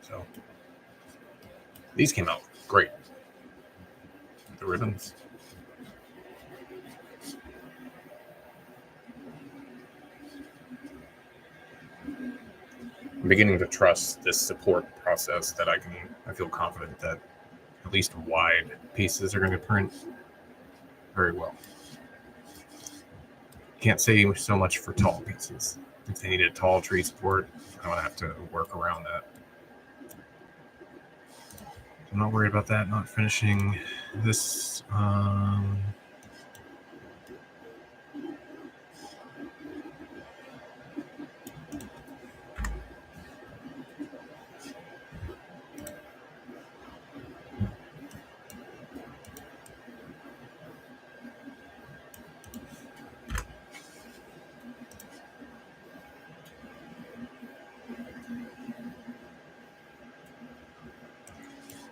So these came out great. The ribbons. I'm beginning to trust this support process that I feel confident that at least wide pieces are going to print very well. Can't say so much for tall pieces. If they need a tall tree support, I'm going to have to work around that. I'm not worried about that, not finishing this.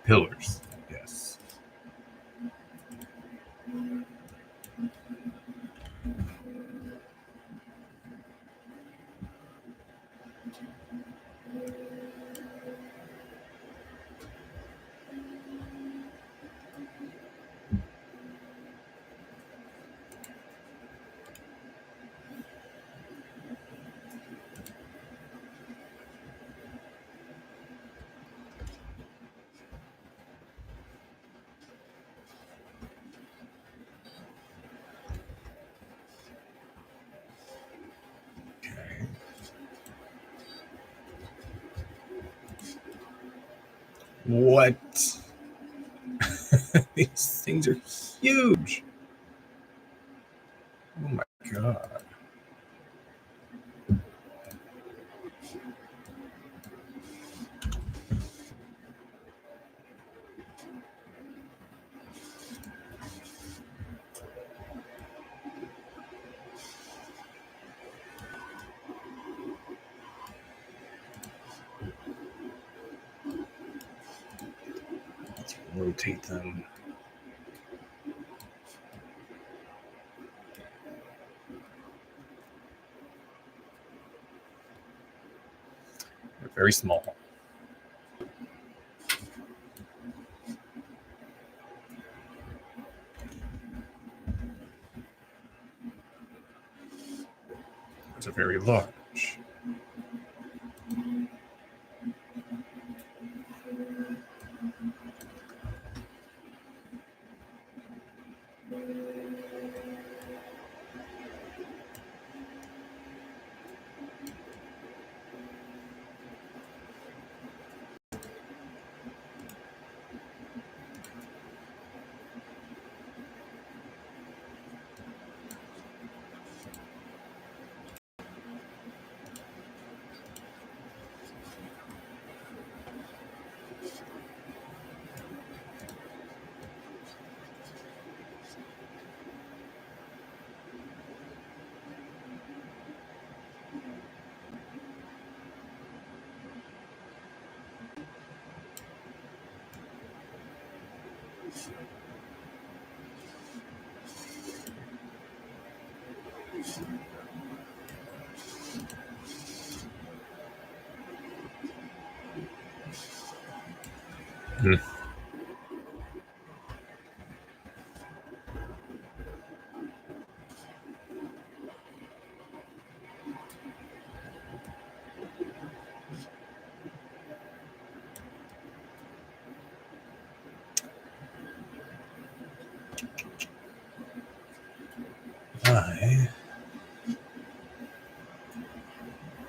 Pillars, yes. Okay. What? These things are huge. Oh my god. Let's rotate them. They're very small. Those are very large.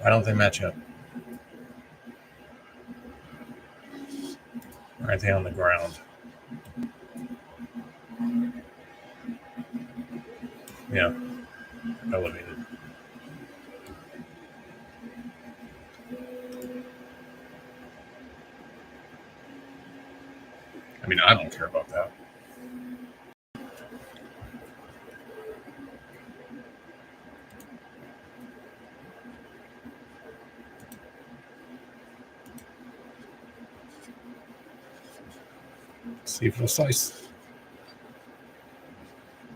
Why don't they match up? Why aren't they on the ground? Yeah, elevated. I mean, I don't care about that. See if it'll slice.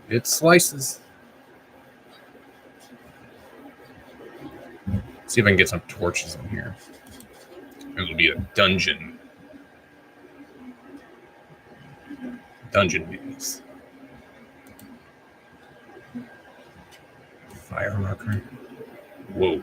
It slices. See if I can get some torches in here. It'll be a dungeon. Dungeon minis. Fire marker. Whoa.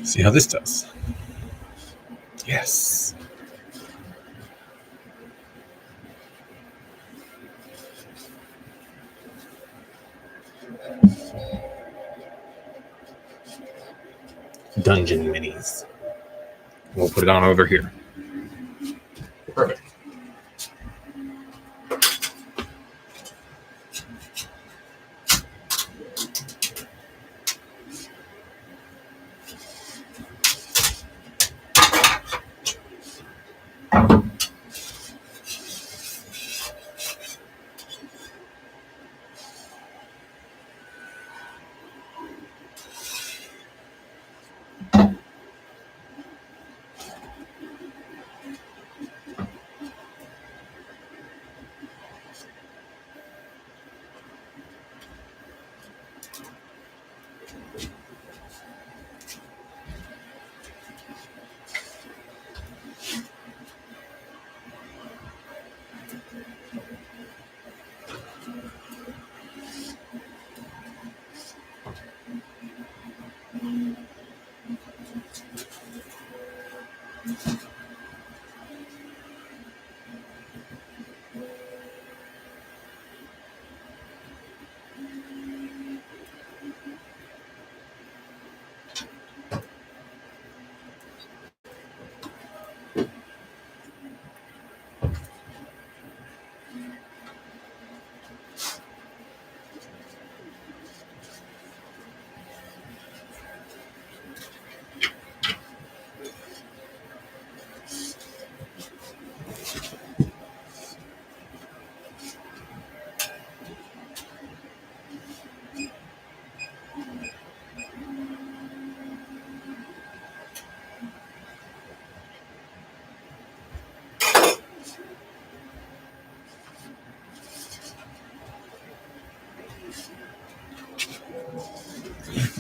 See how this does. Yes. Dungeon minis. We'll put it on over here. Perfect.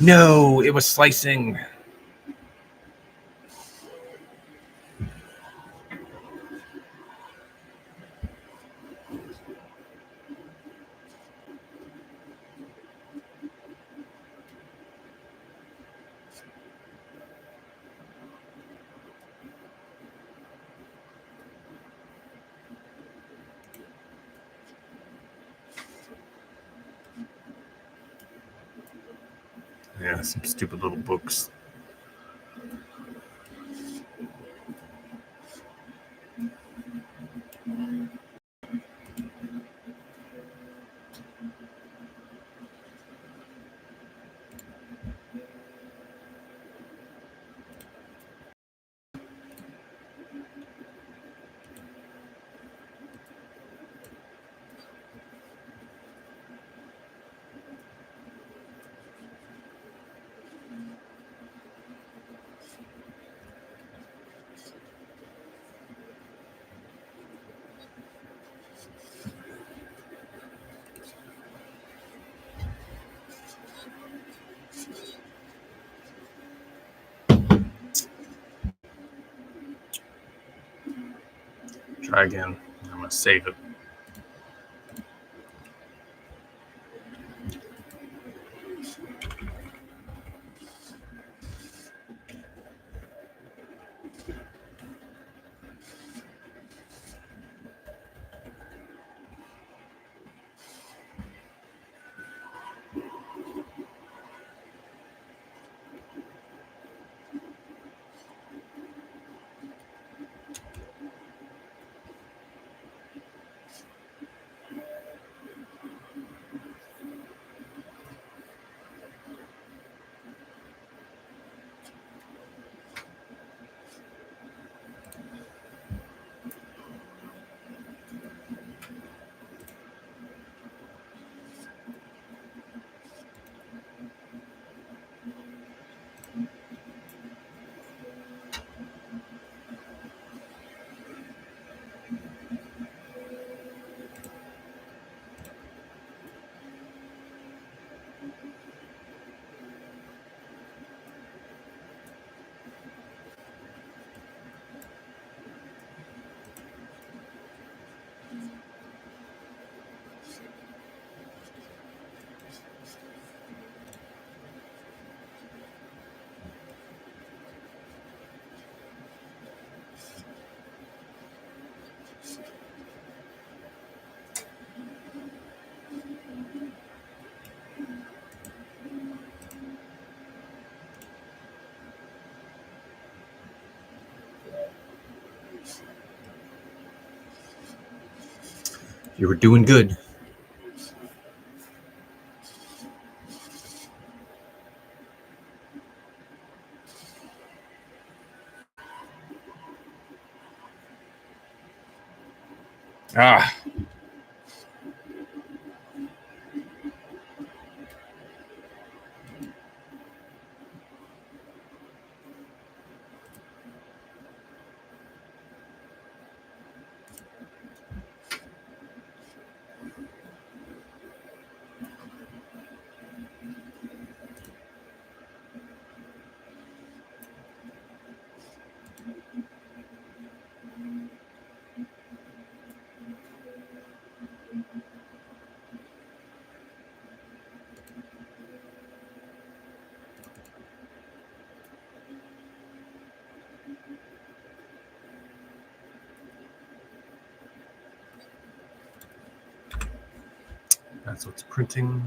No, it was slicing. Yeah, some stupid little books. Try again. I'm going to save it. You were doing good. Ah. That's what's printing.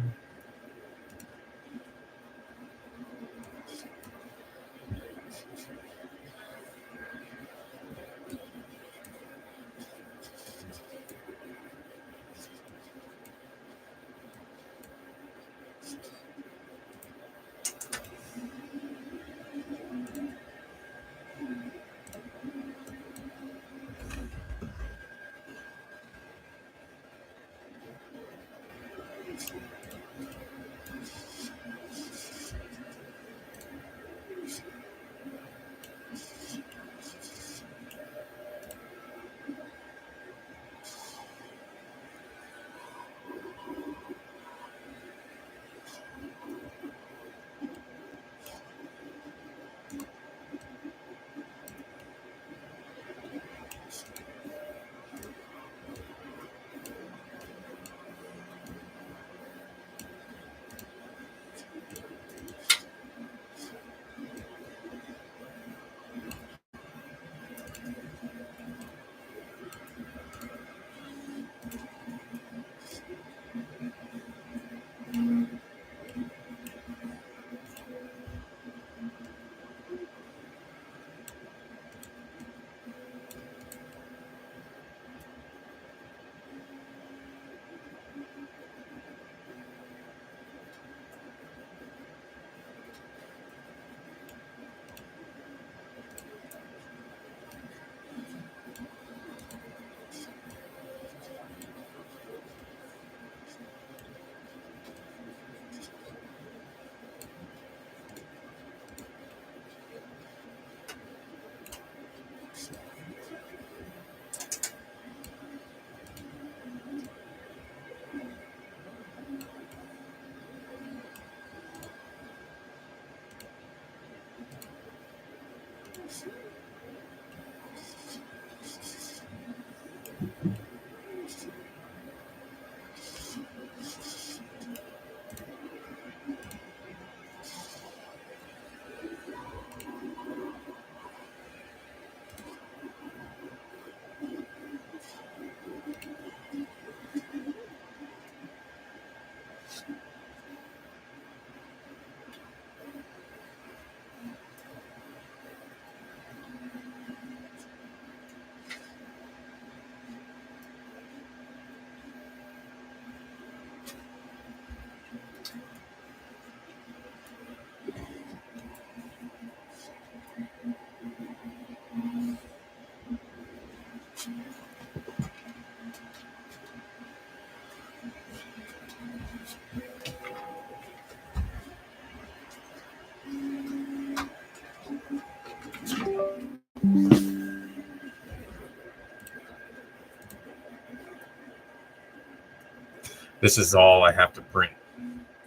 This is all I have to print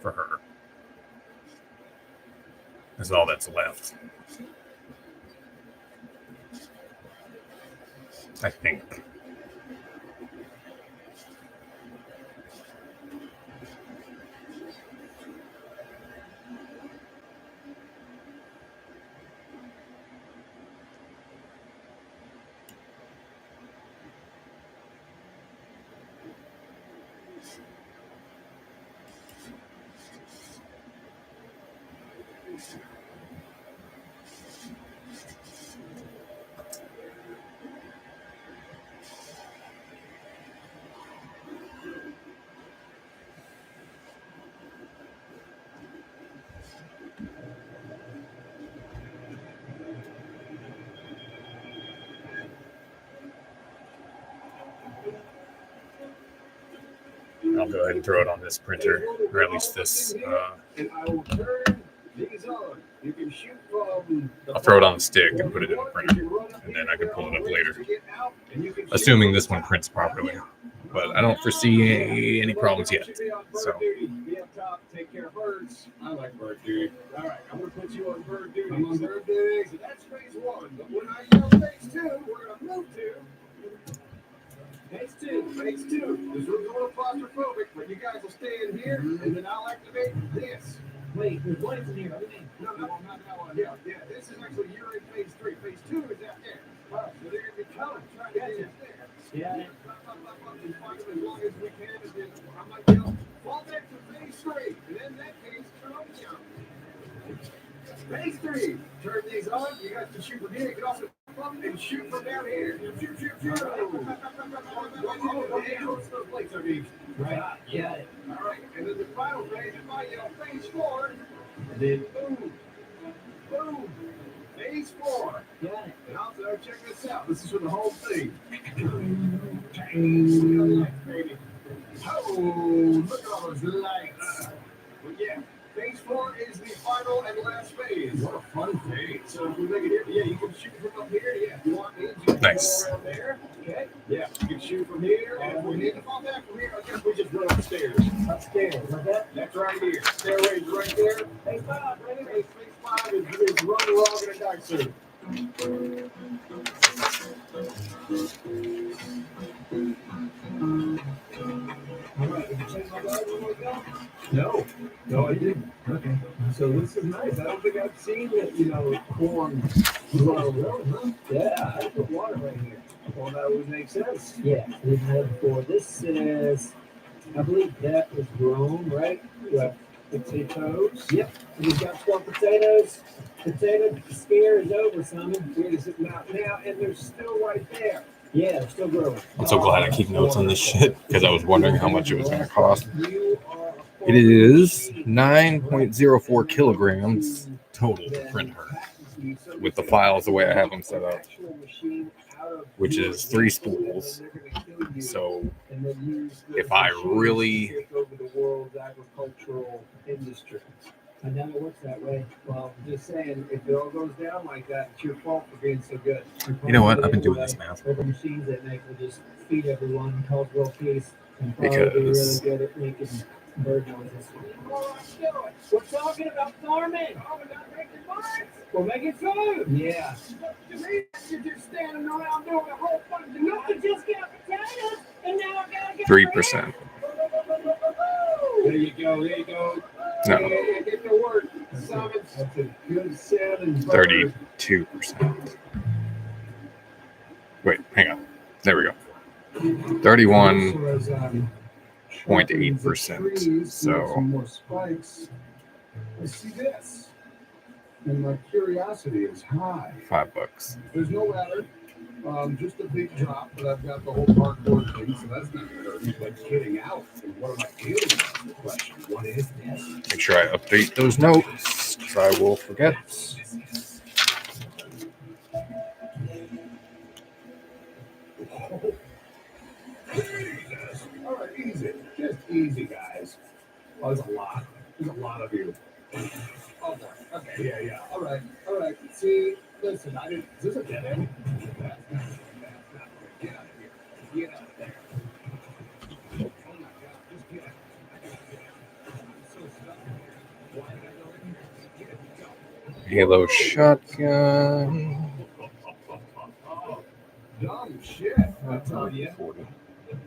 for her. This is all that's left. I think. I'll go ahead and throw it on this printer, or at least this. I'll throw it on the stick and put it in the printer, and then I can pull it up later, assuming this one prints properly. But I don't foresee any problems yet. So. Take care of birds. I like bird duty. All right, I'm gonna put you on bird duty. I'm on bird duty. So that's phase one. But when I yell phase two, we're gonna move to phase two. Phase two. This room's a little claustrophobic, but you guys will stay in here, and then I'll activate this. Wait, there's lights in here. No, not that one. Yeah. This is actually you're in phase three. Phase two is out there. So they're gonna be coming, trying to get in there. Yeah. As long as we can, and then I'm like, fall back to phase three, and then that case, turn on the jump. Phase three, turn these on. You guys can shoot from here. You can also up and shoot from down here. Shoot. Those plates are easy. Right. Yeah. All right. And then the final phase is my phase four. And then boom. Phase four. Got it. And also check this out. This is for the whole thing. Oh, look at all those lights. But yeah, phase four is the final and last phase. What a fun phase. So if we make it here, yeah, you can shoot from up here. Yeah, if you want me, you can Nice. go around there. Okay. Yeah, you can shoot from here. And if we need to fall back from here, I guess we just run upstairs. Upstairs, like that? That's right here. Stairway's right there. Phase five, right here. Phase five is run the log in a dice suit. No, I didn't. Okay. So this is nice. I don't think I've seen it, corn grow, huh? Yeah, I put water right here. Well, that would make sense. Yeah, we've had before. This is, I believe that was grown, right? With potatoes. Yep. We've got 12 potatoes. Potato scare is over, Simon. Wait a second now, and they're still right there. Yeah, they're still growing. I'm so glad I keep notes on this shit because I was wondering how much it was going to cost. It is 9.04 kilograms total to print her with the files the way I have them set up, which is 3 spools. So if I really... I never works that way. Well, I'm just saying, if it all goes down like that, it's your fault for being so good. You know what? I've been doing this math. The machines that make will just feed everyone, cause world peace, and Because- probably be really good at making bird noises. We're talking about farming. Oh, we're not making birds. We're making food. Yeah. To me, you're just standing around doing a whole bunch of nothing. Just got potatoes, and now I gotta get 3%. There you go. No. Yeah, get to work. Simon. That's a good sounding bird. 32%. Wait, hang on. There we go. 31.8%. So Some more spikes. I see this, and my curiosity is high. $5. There's no ladder, just a big drop, but I've got the whole parkour thing, so that's not dirty. But getting out, and what am I doing? That's the question. What is this? Make sure I update those notes because I will forget. Jesus. All right, easy. Just easy, guys. Oh, there's a lot. There's a lot of you. Oh, boy. Okay, yeah. All right. See, listen, is this a dead end? That's not Get out of here. Get out of there. Oh, my God. Just get out. Halo shotgun. Dumb shit, I tell you. 40.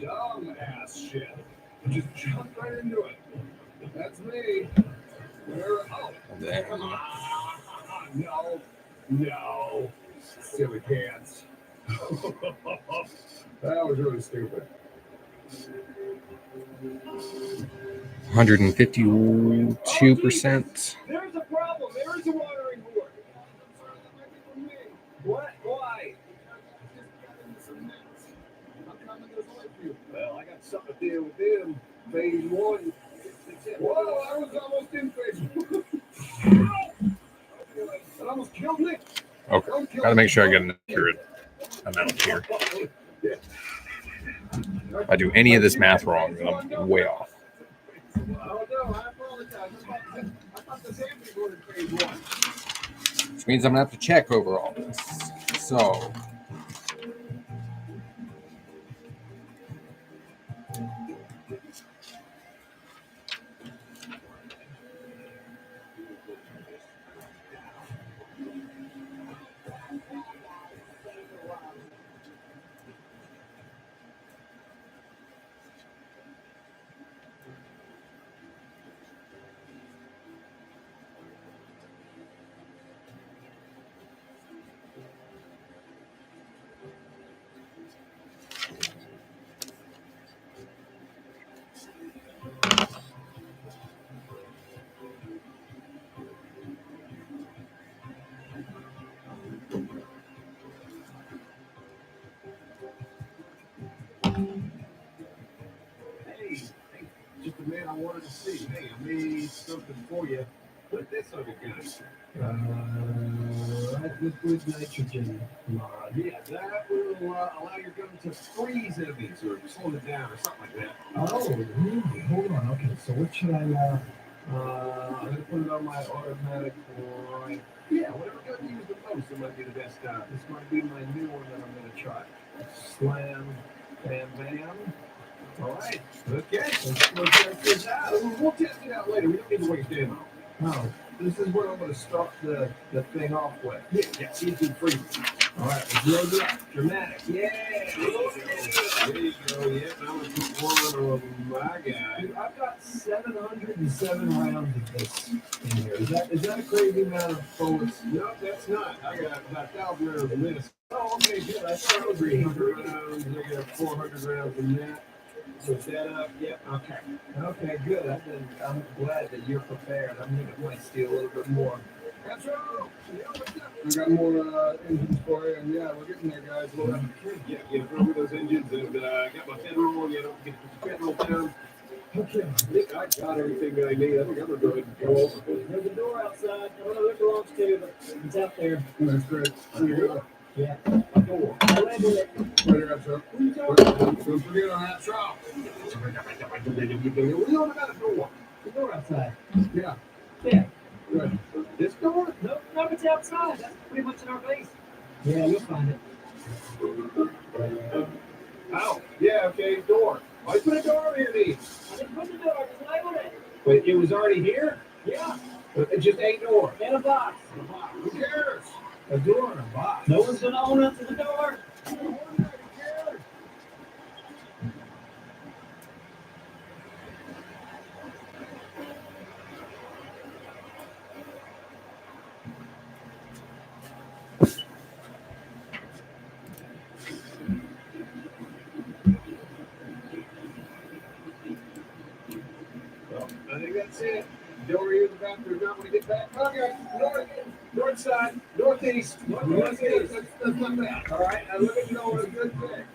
Dumb ass shit. Just jump right into it. That's me. Oh, And then no. Silly pants. That was really stupid. 152%. There's a problem. There is a watering board. What? Why? Well, I got something to deal with them. Phase 1. Whoa, I was almost in phase 1. That almost killed me. Okay, gotta make sure I get an accurate amount here. If I do any of this math wrong, then I'm way off. Oh, no, I apologize. I thought the same thing was in phase 1. Which means I'm gonna have to check over all this. So Hey, just the man I wanted to see. Hey, I made something for you. Put this on your gun. Liquid nitrogen mod. Yeah, that will allow your gun to freeze enemies or slow it down or something like that. Oh, really? Hold on. Okay, so what should I? I'm gonna put it on my automatic rifle. Yeah, whatever gun you use the most, it might be the best. This might be my new one that I'm gonna try. Slam, bam, bam. All right. Okay. Let's check this out. We'll test it out later. We don't need to waste ammo. Oh, this is what I'm going to start the thing off with. Yeah, see if you freeze. All right, let's load it up. Dramatic. Yeah. There you go. Yeah, now I'm going to put one on my guy. Dude, I've got 707 rounds of this in here. Is that a crazy amount of bullets? No, that's not. I got about 1,000 rounds in this. Oh, okay, good. I thought it was 300 rounds. I got 400 rounds in that. So set up, yep, okay. Okay, good. I'm glad that you're prepared. I'm going to might steal a little bit more. That's right. I got more engines for you, and yeah, we're getting there, guys. Well, yeah, throw me those engines, and I got my federal, get the federal down. Okay, I think I got everything that I need. I think I'm going to go ahead and go over. There's a door outside. I don't know what it belongs to, but it's out there. That's great. There you go. Yeah. Door. I landed it. Right here, truck. Don't forget on that truck. We only got a door. The door outside. Yeah. Yeah. Good. This door? No, it's outside. That's pretty much in our base. Yeah, you'll find it. Oh, yeah, okay, door. Why put a door over here, these? I didn't put the door, I just labeled it. But it was already here? Yeah. But it's just a door. And a box. Who cares? A door and a box. No one's gonna own up to the door. Who cares? Well, I think that's it. Door here in the bathroom. Not when we get back. Okay, north side, northeast. Northeast. That's not bad. All right, now let me know what a good thing.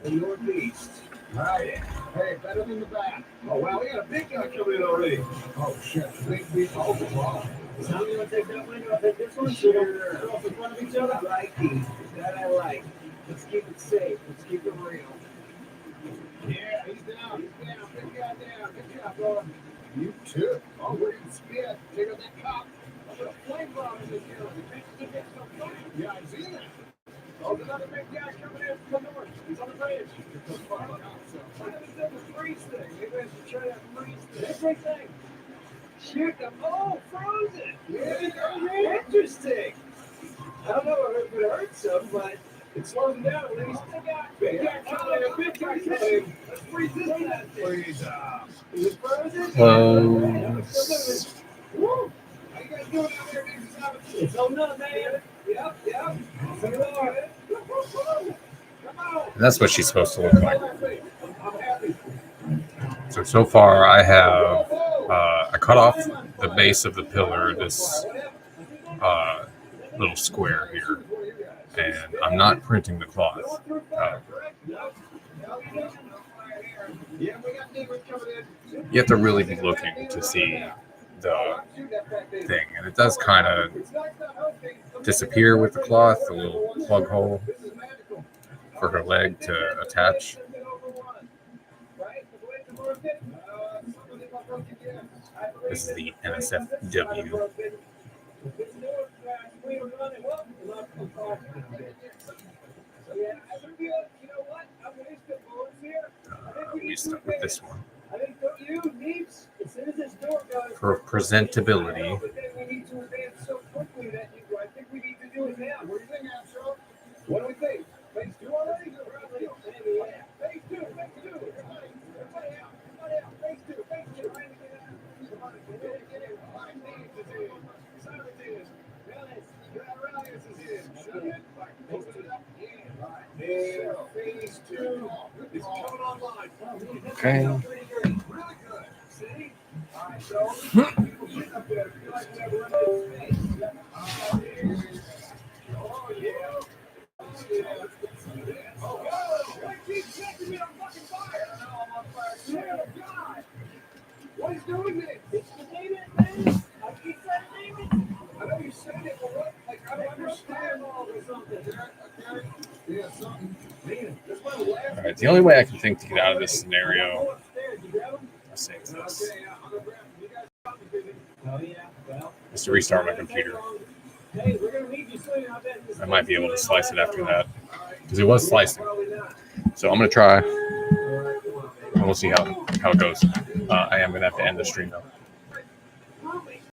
The northeast. All right. Hey, better than the back. Oh, wow, we got a big guy coming in already. Oh, shit. Big. Oh, wow. Now you want to take that one? You want to take this one? Sure. They're off in front of each other? I like these. That I like. Let's keep it safe. Let's keep it real. Yeah, he's down. Big guy down. Good job, brother. You too. Oh, we're in speed. Take out that cop. I'm going to flame bomb in this hill. Yeah, I see that. Oh, there's another big guy coming in from the north. He's on the bridge. What happens to the freeze thing? Maybe I should try that freeze thing. That freeze thing. Shoot them. Oh, frozen. Yeah, but it slows them down at least. Big guy coming, big guy coming. Let's freeze this guy. Freeze up. Is it frozen? Woo! How you guys doing out there, big seven? It's holding up, man. Yep. So you are. Come on. And that's what she's supposed to look like. I'm happy. So far I have I cut off the base of the pillar, this little square here, and I'm not printing the cloth. You have to really be looking to see the thing, and it does kind of disappear with the cloth, the little plug hole for her leg to attach. This is the NSFW. We stuck with this one. For presentability, what do we think? Phase 2 already? Phase 2. Everybody out. Phase 2. Phase 2 is coming online. okay. Really good. See? All right, so people get up there. Feel like we have a running space. Oh, yeah. Keep checking me on fucking fire. I know I'm on fire. Swear to God. What is doing this? It's the David, man. I keep saying David. I know you said it, but what? Like, I don't understand all or something. Yeah, something. Man, that's my last. All right. The only way I can think to get out of this scenario, I say this, is to restart my computer. I might be able to slice it after that, because it was slicing. So I'm gonna try, and we'll see how it goes. I am gonna have to end the stream though.